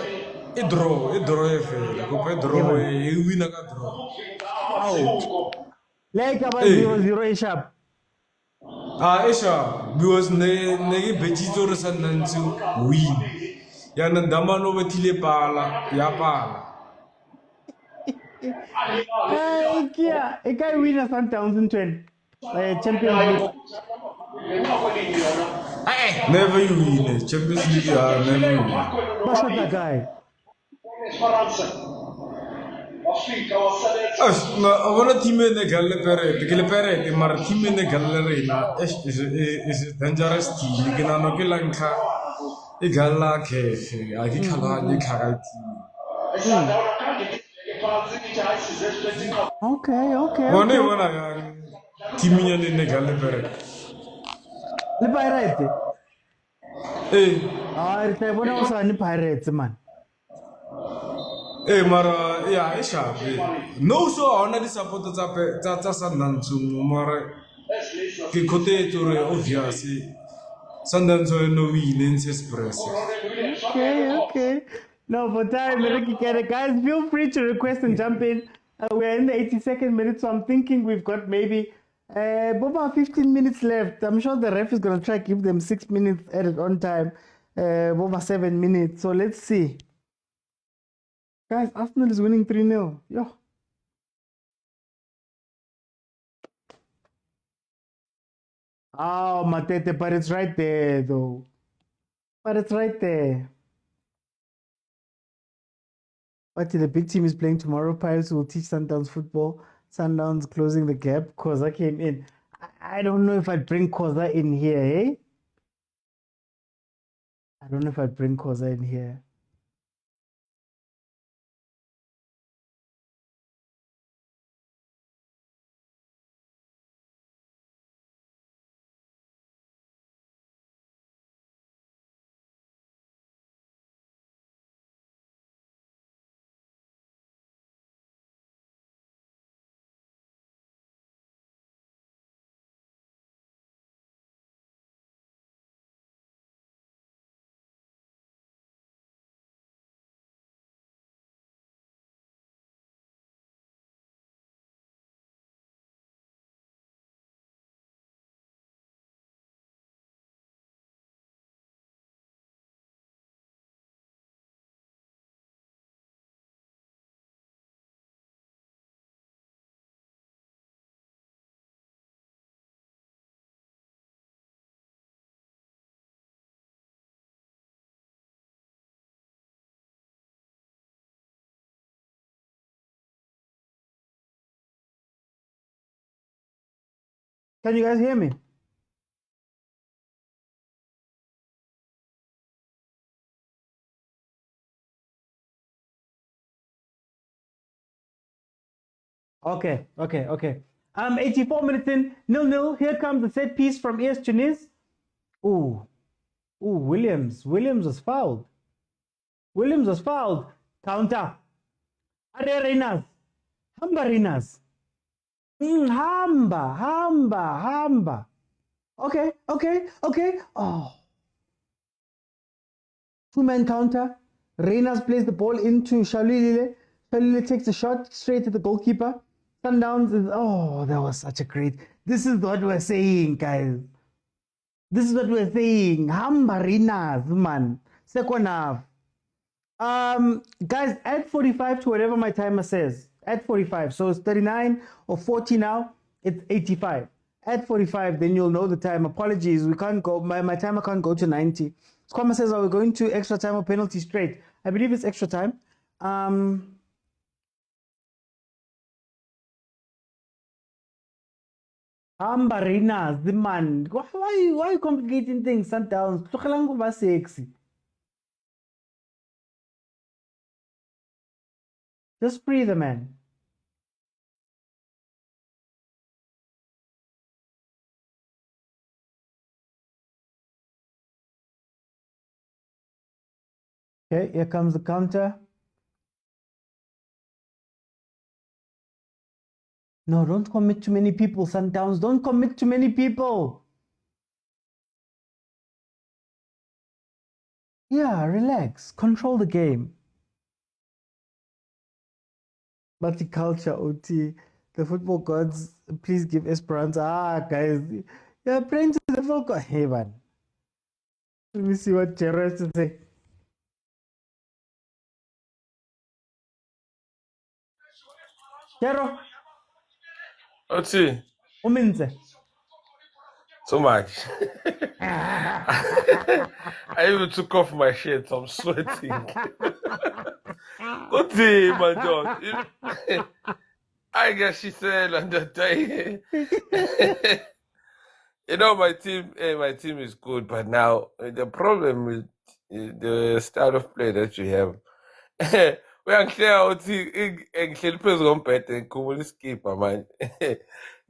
e draw e fela go pa draw e wina ka draw. Like about 0-0 e sharp. Esha, because ne betjitse re Sundowns win. Ya na damano betile pala, ya pala. E ka win Sundowns in 20. Champions League. Never you win Champions League, never you win. What's that guy? I want a team in the Gallepere, mar team in the Gallerina is dangerous team. You can not get like a gala cafe. I think I like Okay. One team in the Gallepere. Le Pirates. It's like when I was on the Pirates, man. Mara, yeah, Esha. No, so I want to support the Sundowns, Mara. Kikote to obviously. Sundowns no win express. Okay. No, for time, guys, feel free to request and jump in. We're in the 82nd minute, so I'm thinking we've got maybe about 15 minutes left. I'm sure the ref is going to try to give them 6 minutes added on time. Over 7 minutes. So let's see. Guys, Arsenal is winning 3-0. Yo. Oh, Matete, but it's right there, though. But it's right there. But the big team is playing tomorrow. Pirates will teach Sundowns football. Sundowns closing the gap. Khoza came in. I don't know if I'd bring Khoza in here, eh? I don't know if I'd bring Khoza in here. Can you guys hear me? Okay. 84 minutes in, 0-0. Here comes the set piece from AS Tunis. Ooh, Williams was fouled. Counter. Are Renas. Hamba Renas. Hamba. Okay. Oh. Two-man counter. Renas plays the ball into Shalilile. Shalilile takes a shot straight to the goalkeeper. Sundowns is, that was such a great. This is what we're saying, guys. Hamba Renas, man. Second half. Guys, add 45 to whatever my timer says. Add 45. So it's 39 or 40 now. It's 85. Add 45, then you'll know the time. Apologies, we can't go. My timer can't go to 90. Squama says, are we going to extra time or penalty straight? I believe it's extra time. Ambarinas, the man. Why are you complicating things? Sundowns. Tlogelang go sexy. Just free the man. Okay, here comes the counter. No, don't commit too many people, Sundowns. Don't commit too many people. Yeah, relax. Control the game. Multiculture, OT. The football gods, please give Esperanza. Guys. You're praying to the football god. Hey, man. Let me see what Jero has to say. Jero. Oti, Uminze. so much. I even took off my shirt. I'm sweating. Oti, my God. I guess she said on the day. My team is good, but now the problem with the style of play that you have. Uyangihleka uthi ngihleli phezu kombhede ngikhumula iskipha manje.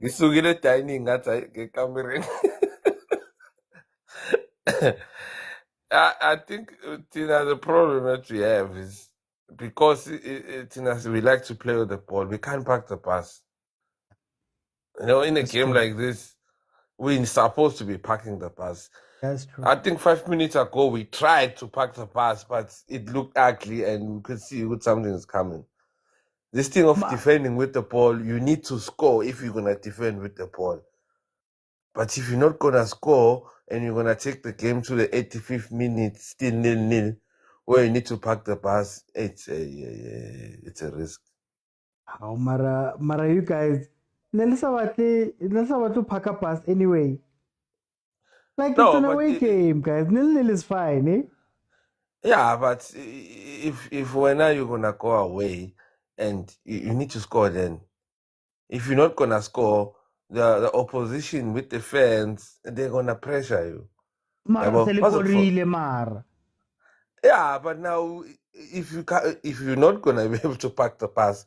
Ngisukile dining ngathi ngekamereni. I think the problem that we have is because we like to play with the ball, we can't pack the pass. In a game like this, we're supposed to be packing the pass. That's true. I think 5 minutes ago we tried to pack the pass, but it looked ugly and we could see something is coming. This thing of defending with the ball, you need to score if you're going to defend with the ball. But if you're not going to score and you're going to take the game to the 85th minute, still 0-0, where you need to pack the pass, it's a risk. Oh, Mara, you guys, let's have to pack a pass anyway. Like it's an away game, guys. 0-0 is fine, eh? Yeah, but if when are you gonna go away and you need to score then? If you're not gonna score, the opposition with the fans, they're gonna pressure you. Yeah, but now if you're not gonna be able to pack the pass,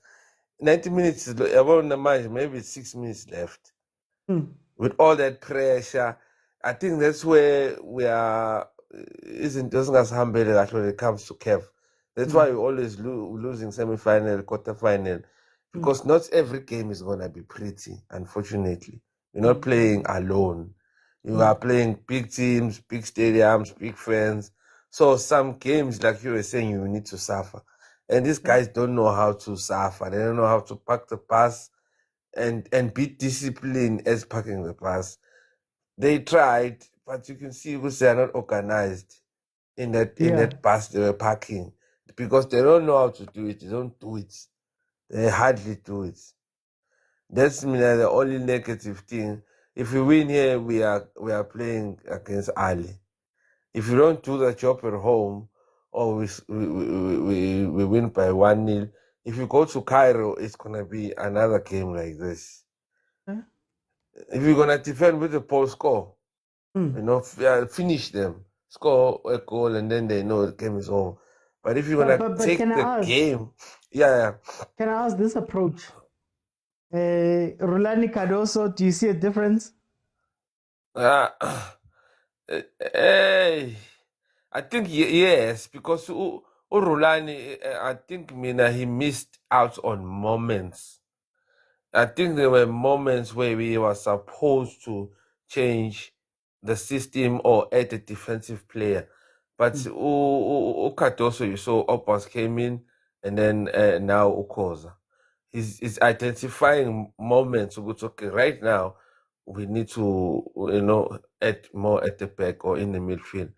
90 minutes is around the match, maybe 6 minutes left. With all that pressure, I think that's where we are. Doesn't as humble when it comes to CAF. That's why we're always losing semi-final, quarter-final, because not every game is gonna be pretty. Unfortunately, you're not playing alone. You are playing big teams, big stadiums, big fans. So some games, like you were saying, you need to suffer. And these guys don't know how to suffer. They don't know how to pack the pass and be disciplined as packing the pass. They tried, but you can see because they are not organized in that pass they were packing. Because they don't know how to do it. They don't do it. They hardly do it. That's the only negative thing. If we win here, we are playing against Ahly. If you don't do the job at home, or we win by 1-0, if you go to Cairo, it's gonna be another game like this. If you're gonna defend with a poor score, finish them, score a goal, and then they know the game is over. But if you're gonna But take can I the ask? game, Can I ask this approach? Rulani Cardoso, do you see a difference? Hey, I think yes, because Rulani, I think he missed out on moments. I think there were moments where we were supposed to change the system or add a defensive player. But Cardoso, you saw Oppas came in, and then now khoza. He's identifying moments. Okay, right now we need to add more at the back or in the midfield.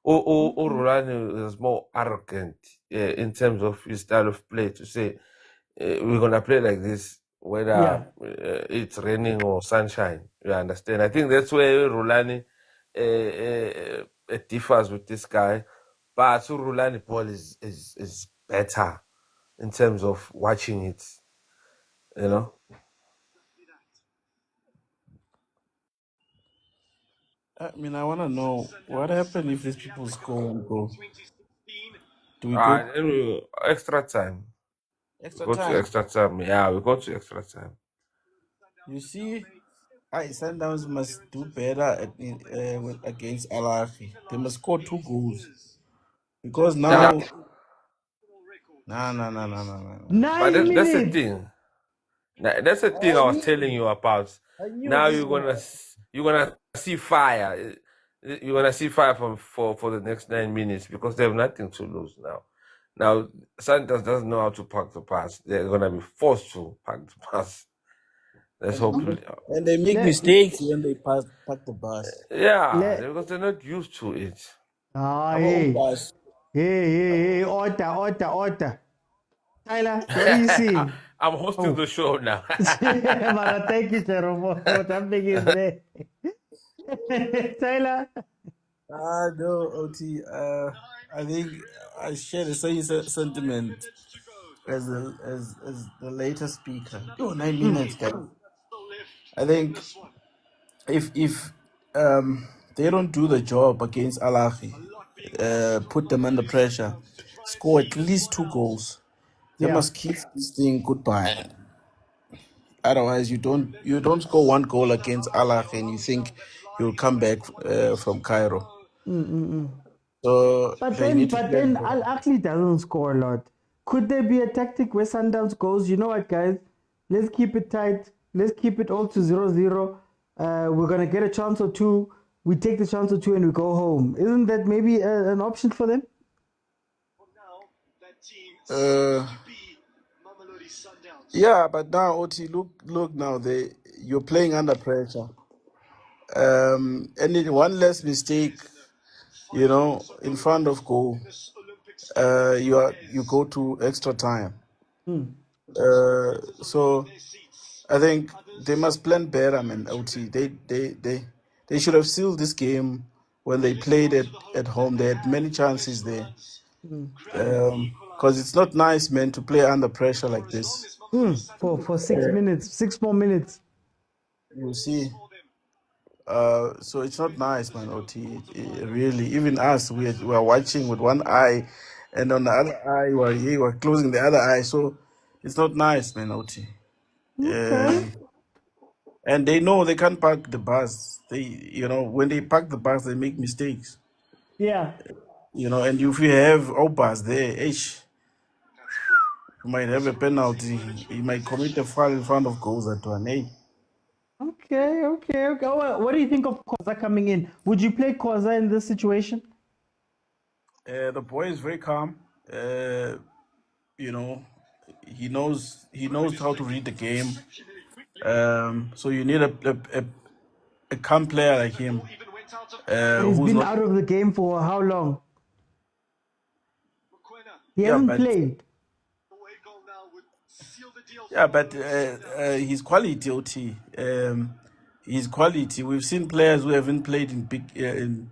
Rulani is more arrogant in terms of his style of play to say we're gonna play like this whether it's raining or sunshine. You understand? I think that's where Rulani differs with this guy. But Rulani ball is better in terms of watching it. I mean, I want to know what happened if these people score one goal. Do we Then we extra time. extra Go to time? extra time. Yeah, we go to extra time. You see, Sundowns must do better against Ahly. They must score 2 goals because now, no. But 9 that's the minutes. thing. That's the thing I was telling you about. Now you're gonna see fire. You're gonna see fire for the next 9 minutes because they have nothing to lose now. Now Santos doesn't know how to park the pass. They're gonna be forced to park the pass. Let's hope. And they make mistakes when they pack the bus. Yeah, because they're not used to it. Hey, order. Tyler, what are you seeing? I'm hosting the show now. Mara, thank you, Cherobo, for jumping in there. Tyler? No, OT. I think I share the same sentiment as the later speaker. 9 minutes, guys. I think if they don't do the job against Ahly, put them under pressure, score at least 2 goals, they must keep this thing goodbye. Otherwise, you don't score 1 goal against Ahly and you think you'll come back from Cairo. So But they need then to Al Ahly doesn't score a lot. Could there be a tactic where Sundowns goes, you know what, guys? Let's keep it tight. Let's keep it all to 0-0. We're going to get a chance or two. We take the chance or two and we go home. Isn't that maybe an option for them? Yeah, but now OT, look now, you're playing under pressure. And one less mistake, in front of goal, you go to extra time. So I think they must plan better, man. OT, they should have sealed this game when they played at home. They had many chances there. Because it's not nice, man, to play under pressure like this. For 6 minutes, 6 more minutes. You see. So it's not nice, man, OT. Really, even us, we are watching with one eye, and on the other eye, we're closing the other eye. So it's not nice, man, OT. And they know they can't park the bus. When they park the bus, they make mistakes. Yeah. And if you have Opas there, you might have a penalty. You might commit a foul in front of goals at one, eh? Okay. What do you think of khoza coming in? Would you play khoza in this situation? The boy is very calm. He knows how to read the game. So you need a calm player like him. He's been out of the game for how long? He hasn't played. Yeah, but his quality, OT. His quality. We've seen players who haven't played in big in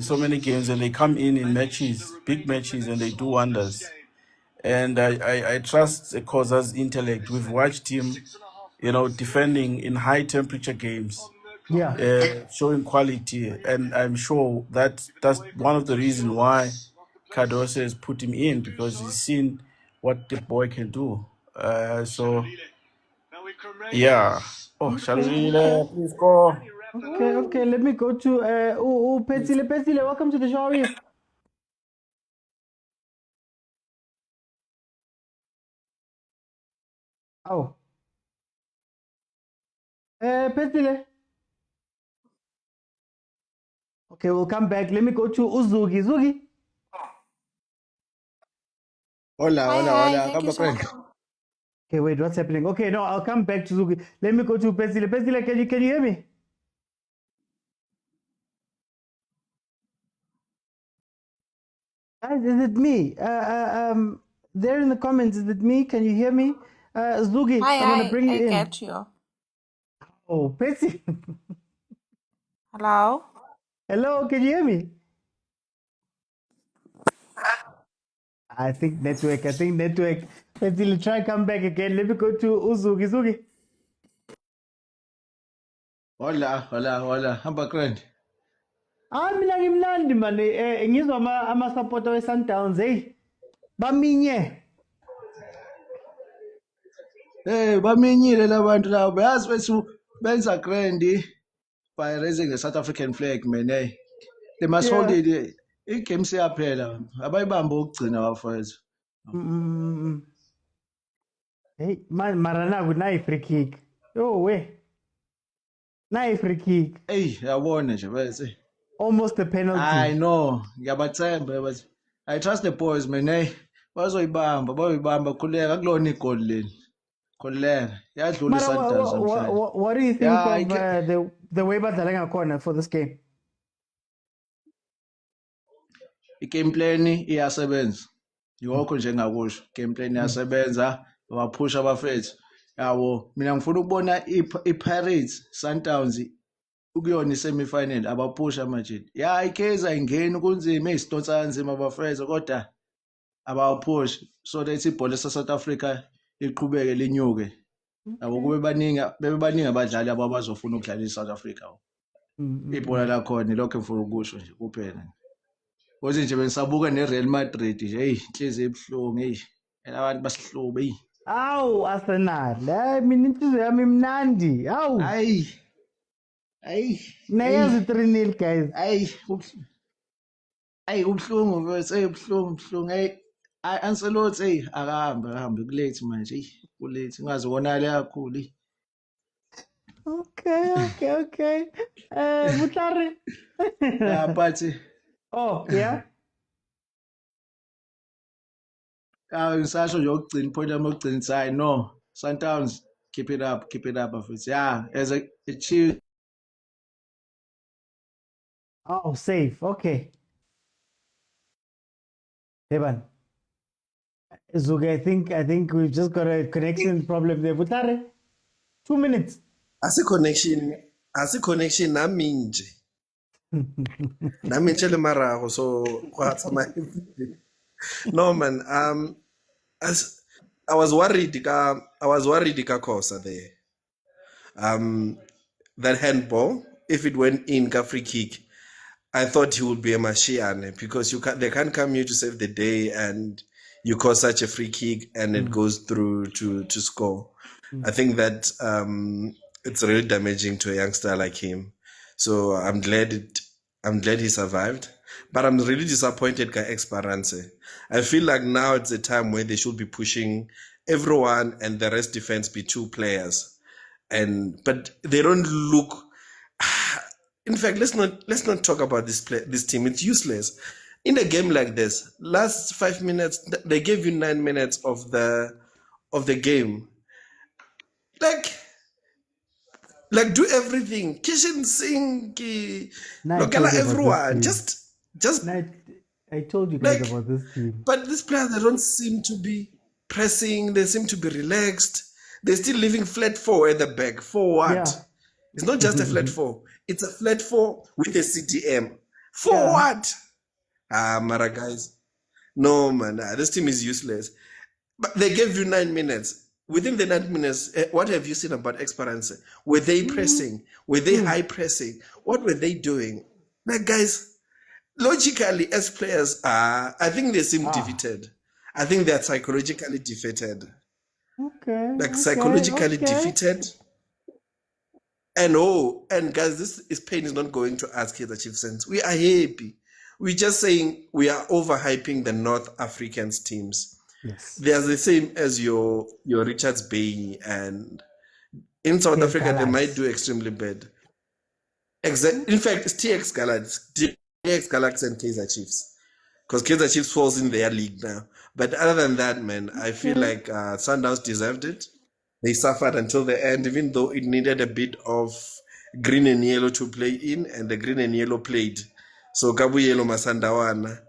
so many games, and they come in big matches, and they do wonders. And I trust khoza's intellect. We've watched him defending in high temperature games, Yeah. showing quality, and I'm sure that's one of the reasons why Cardoso has put him in, because he's seen what the boy can do. So yeah. Oh, Okay. Okay. Shalulile, please go. Okay. Let me go to Petsile. Petsile, welcome to the show. How are you? Oh. Petsile. Okay, we'll come back. Let me go to Uzugi. Zugi. Hola, come friend. Okay, wait, what's happening? Okay, no, I'll come back to Zugi. Let me go to Petsile. Petsile, can you hear me? Guys, is it me? There in the comments, is it me? Can you hear me? Zugi, I'm gonna bring you in. Get you. Oh, Petsile. Hello? Hello, can you hear me? I think network. Petsile, try come back again. Let me go to Uzugi. Zugi. Hola, hamba friend. Mina ngimnandi man. Ngizwa ama-supporter we-Sundowns. Hey, baminye. Baminyile labantu labo. Yazi bethu benza grand by raising the South African flag, man. They must hold Yeah. it. I-game siyaphela. Abayibambe ukugcina bafowethu. Hey, mara nayi free kick. Yo, we. Nayi free kick. Hey, yabona nje bese. Almost a penalty. I know. Ngiyabathemba but I trust the boys, man. Bazoyibamba khuleka kulona igoli leli. Khuleka. Yadlula Mara, iSundowns namhlanje. what do you think of the way badlala ngakhona for this game? I-game plan iyasebenza. Yokho nje engakusho. Game plan iyasebenza. Baphusha abafethu. Yabo, mina ngifuna ukubona i-Pirates Sundowns ukuyona i-semi-final abaphusha manje. Ya iKaizer ingeni kunzima izidonsa kanzima abafethu kodwa abawaphushi so that ibhola South Africa iqhubeke linyuke. Yabo kube baningi abadlali abazofuna ukudlala eSouth Africa. Ibhola lakhona lokho ngifuna ukusho nje kuphela. Kodwa nje bengisabuka neReal Madrid nje hey inhliziyo ebuhlungu hey abantu basihlube hey. Awu Arsenal. Mina inhliziyo yami imnandi. Awu. Hayi. Nayazi 3-0 guys. Hayi ubhlungu mfethu buhlungu hey Ancelotti hey akahambe kulate manje hey kulate ngazi wonale kakhulu. Okay. Mutlari. Yeah, but Oh, yeah. Ngisasho nje ukugcina point yami ukugcina say no Sundowns keep it up mfethu. Yeah, as a Chiefs. Oh, safe. Okay. Evan. Zuge, I think we've just got a connection problem there. Mutlari. 2 minutes. Asi-connection nami nje. Nami ngitshele marago so kwathama. No man, as I was worried ka khoza there. That handball, if it went in ka free kick, I thought he would be a Mashiane because they can't come here to save the day and you cause such a free kick and it goes through to score. I think that it's really damaging to a youngster like him. So I'm glad he survived. But I'm really disappointed by Esperance. I feel like now it's a time where they should be pushing everyone and the rest defense be 2 players. But they don't look. In fact, let's not talk about this team. It's useless. In a game like this, last 5 minutes they gave you 9 minutes of the game. Like do everything. Kitchen sink, lokela everyone. Just I told you guys about this team. But these players, they don't seem to be pressing. They seem to be relaxed. They're still living flat 4 at the back. For what? Yeah. It's not just a flat 4. It's a flat 4 with a CDM. For what? Mara guys. No, man. This team is useless. But they gave you 9 minutes. within the 90 minutes, what have you seen about Esperance? Were they pressing? Were they high pressing? What were they doing? Like, guys, logically, as players, I think they seem defeated. I think they're psychologically defeated. Psychologically defeated. And guys, this pain is not going to us, Kaizer Chiefs fans. We are happy. We're just saying we are overhyping the North Africans teams. Yes. They are the same as your Richards Bay, and in South Africa they might do extremely bad. In fact, it's TX Galaxy and Kaizer Chiefs, because Kaizer Chiefs falls in their league now. But other than that, man, I feel like Sundowns deserved it. They suffered until the end, even though it needed a bit of green and yellow to play in, and the green and yellow played. So Gabu Yellow Masandawana.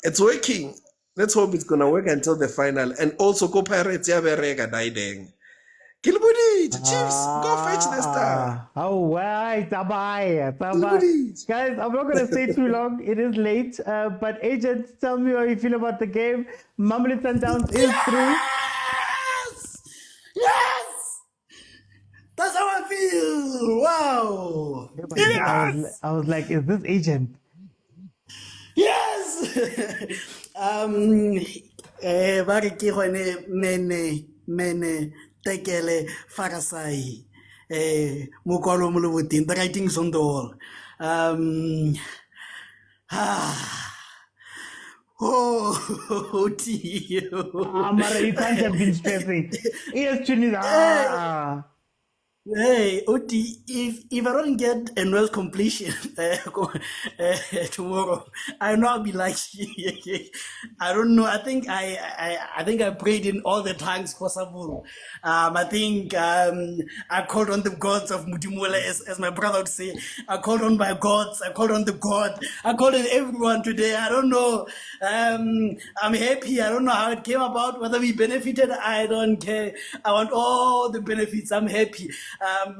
It's working. Let's hope it's gonna work until the final. And also Go Pirates Yaberega Daideng. Kilbudi, Chiefs, go fetch the star. Oh, why? Tabai. Guys, I'm not going to stay too long. It is late. But agent, tell me how you feel about the game. Mamelodi Sundowns is through. Yes! That's how I feel! Wow! Yes! I was like, is this agent? Yes! Ba re ke gone mene tekele farasai mokwalo mo leboteng, the writings on the wall. Oh dear. Mara, you can't have been stressing. Yes, Tunis. Hey, Oti, if I don't get a noise completion tomorrow, I know I'll be like, I don't know. I think I prayed in all the tongues possible. I think I called on the gods of Mutimula, as my brother would say. I called on my gods. I called on the God. I called on everyone today. I don't know. I'm happy. I don't know how it came about. Whether we benefited, I don't care. I want all the benefits. I'm happy.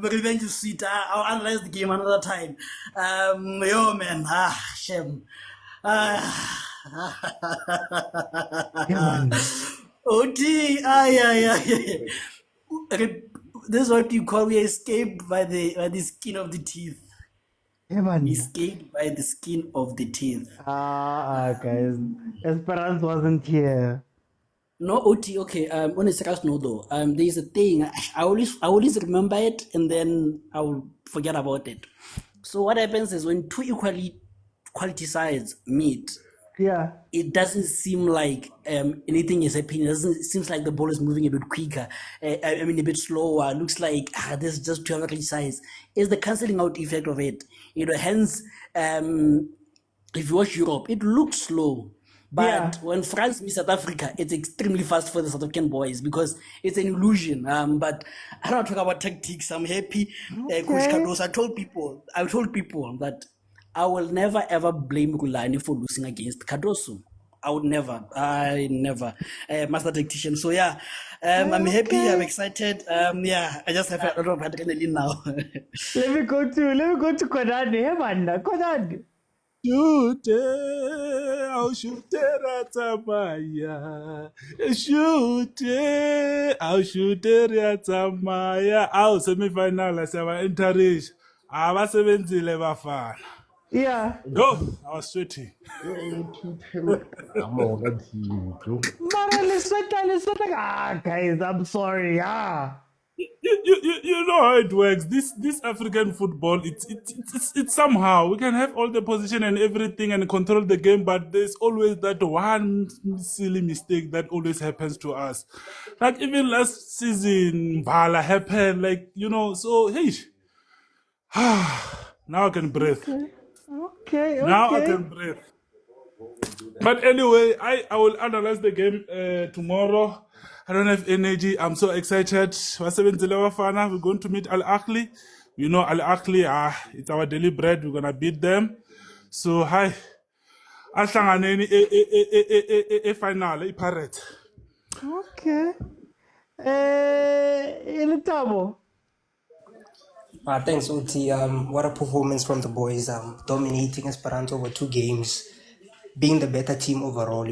Revenge is sweet. I'll analyze the game another time. Yo, man. Shame. OT. This is what you call we escaped by the skin of the teeth. We escaped by the skin of the teeth. Guys. Esperance wasn't here. No, OT, okay. On a serious note though, there's a thing, I always remember it and then I will forget about it. So what happens is when two quality sides meet, it doesn't seem like anything is happening. It seems like the ball is moving a bit quicker. I mean, a bit slower. Looks like this is just two quality sides. It's the cancelling out effect of it. Hence, if you watch Europe, it looks slow. But when France meets South Africa, it's extremely fast for the South African boys because it's an illusion. But I don't talk about tactics. I'm happy. Coach Carlos, I told people that I will never ever blame Rulani for losing against Cardoso. I never. Master tactician. So yeah, I'm happy. I'm excited. I just have a lot of adrenaline now. Let me go to Konani. Hey, man, Konani. Shoot it, I'll shoot it at Amaya. Shoot it, I'll shoot it at Amaya. I'll semi-final, I say, I'm entering. I was 70 bafana. Yeah. Go, I was sweating. Guys, I'm sorry. You know how it works. This African football, it's somehow we can have all the position and everything and control the game, but there's always that one silly mistake that always happens to us. Like even last season, Bala happened. So hey, now I can breathe. Okay. Now I can breathe. But anyway, I will analyze the game tomorrow. I don't have energy. I'm so excited. We're going to meet Ahly. You know Ahly, it's our daily bread. We're going to beat them. So, hi. Final, Pirates. Okay. Ilitabo. Thanks, OT. What a performance from the boys. Dominating Esperanto over 2 games. Being the better team overall,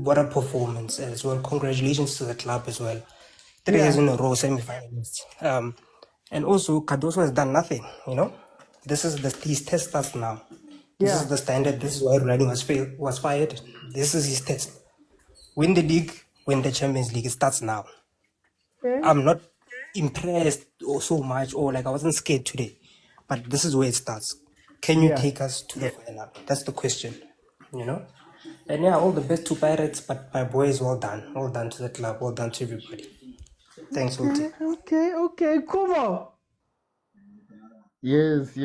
what a performance as well. Congratulations to the club as well. 3 Yeah. years in a row, semi-finalists. And also, Cardoso has done nothing, you know. His test starts now. This Yeah. is the standard. This is why Rulani was fired. This is his test. Win the league, win the Champions League. It starts now. Okay. I'm not impressed or so much, or like I wasn't scared today. But this is where it starts. Can you Yeah. take us to the final? That's the question, you know? And yeah, all the best to Pirates, but my boys, well done. Well done to the club. Well done to everybody. Thanks, Oti. Okay. Kumo. Yes,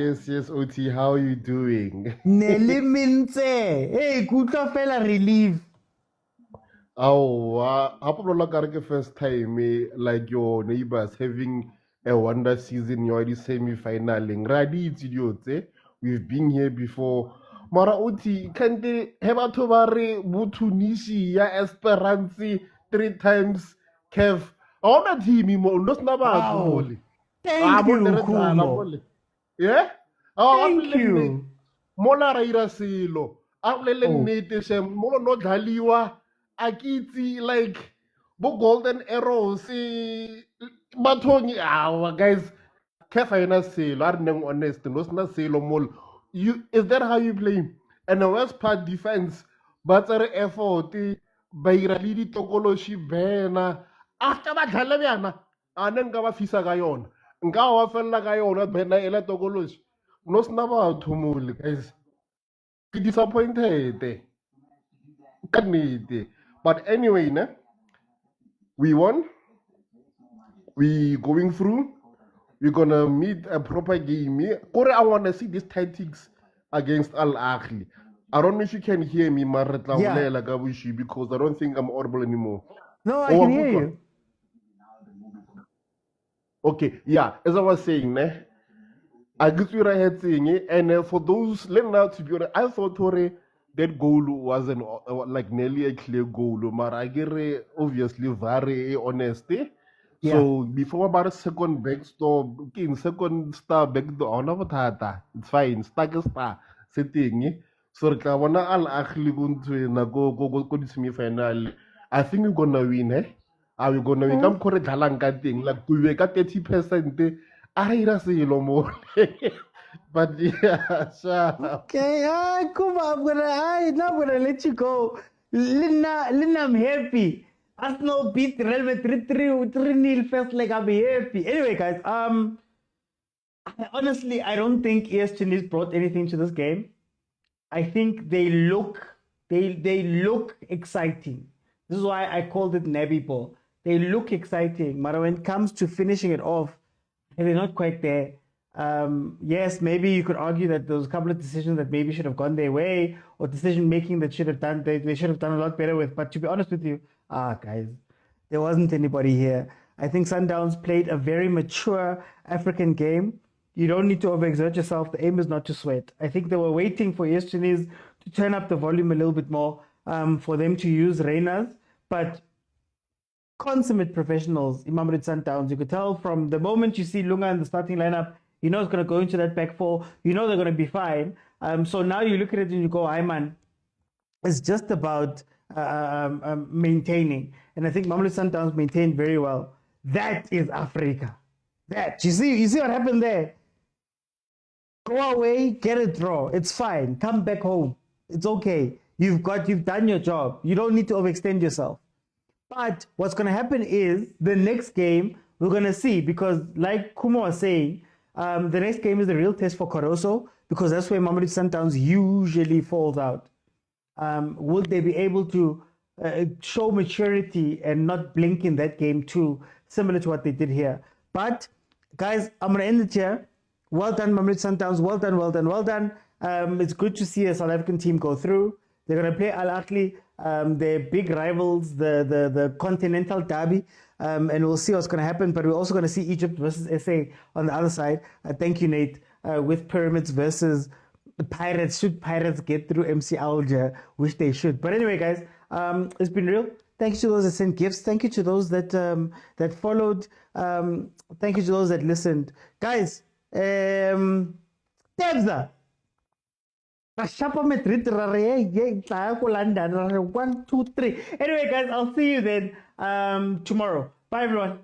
Oti, how are you doing? Nelly Mintze. Hey, kutlwa fela relief. Oh, how about first time, like your neighbors having a wonder season, you're already semi-final. Radi, it's idiots, eh? We've been here before. Mara Oti, can't they have a Tobare, Butunishi, ya Esperanci, 3 times CAF? I want a team, no snaba. Wow. Thank you, Kumo. Yeah? Thank you. Mola raira silo. Akulele nnete shem, molo no dlaliwa. Akitsi like bo golden arrows bathongi guys kefa ina silo are neng honest no sna silo mol. You is that how you play? And the worst part defense but are effort ba ira le ditokoloshi bena after ba dlale bjana ane nka ba fisa ka yona nka wa fella ka yona bena ela tokoloshi no sna batho mol guys ke disappointed kanete. But anyway, we won. We going through. We're gonna meet a proper game. Kore, I wanna see these tactics against Ahly. I don't know if you can hear me, Yeah. because I don't think I'm audible anymore. No, I can hear you. Okay, yeah. As I was saying, I get you right saying, and for those, let now to be honest, I thought that goal wasn't like nearly a clear goal. But I get obviously very honest. So before about a second backstop, second star back the it's fine. Star setting. So I wanna actually going to go to semi-final. I think we're gonna win. Are we gonna win? Come correct thing like we got 30%. But yeah, sure. Okay, come on, I'm gonna let you go. Lina, I'm happy. Arsenal beat Real Madrid 3-0 first leg. I'm happy. Anyway, guys, honestly, I don't think AS Tunis brought anything to this game. I think they look exciting. This is why I called it Navy Ball. They look exciting, but when it comes to finishing it off, they're not quite there. Yes, maybe you could argue that there was a couple of decisions that maybe should have gone their way, or decision making that should have done they should have done a lot better with. But to be honest with you, guys, there wasn't anybody here. I think Sundowns played a very mature African game. You don't need to overexert yourself. The aim is not to sweat. I think they were waiting for yesterday's to turn up the volume a little bit more, for them to use Reinas, but consummate professionals, Imamrid Sundowns. You could tell from the moment you see Lunga in the starting lineup, you know it's going to go into that back four. You know they're going to be fine. So now you look at it and you go, man, it's just about maintaining. And I think Mamelodi Sundowns maintained very well. That is Africa. That you see what happened there. Go away, get a draw. It's fine. Come back home. It's okay. You've done your job. You don't need to overextend yourself. But what's going to happen is the next game we're going to see, because like Kumo was saying, the next game is the real test for Caruso, because that's where Mamelodi Sundowns usually falls out. Will they be able to show maturity and not blink in that game too, similar to what they did here? But guys, I'm going to end it here. Well done, Mamelodi Sundowns. Well done. It's good to see a South African team go through. They're going to play Al Ahly, their big rivals, the continental derby, and we'll see what's going to happen. But we're also going to see Egypt versus SA on the other side. Thank you, Nate. With Pyramids versus the Pirates. Should Pirates get through MC Alger, which they should. But anyway, guys, it's been real. Thank you to those that sent gifts. Thank you to those that that followed. Thank you to those that listened. Guys, Tebza. Shapa Madrid, London, 1, 2, 3. Anyway, guys, I'll see you then tomorrow. Bye, everyone.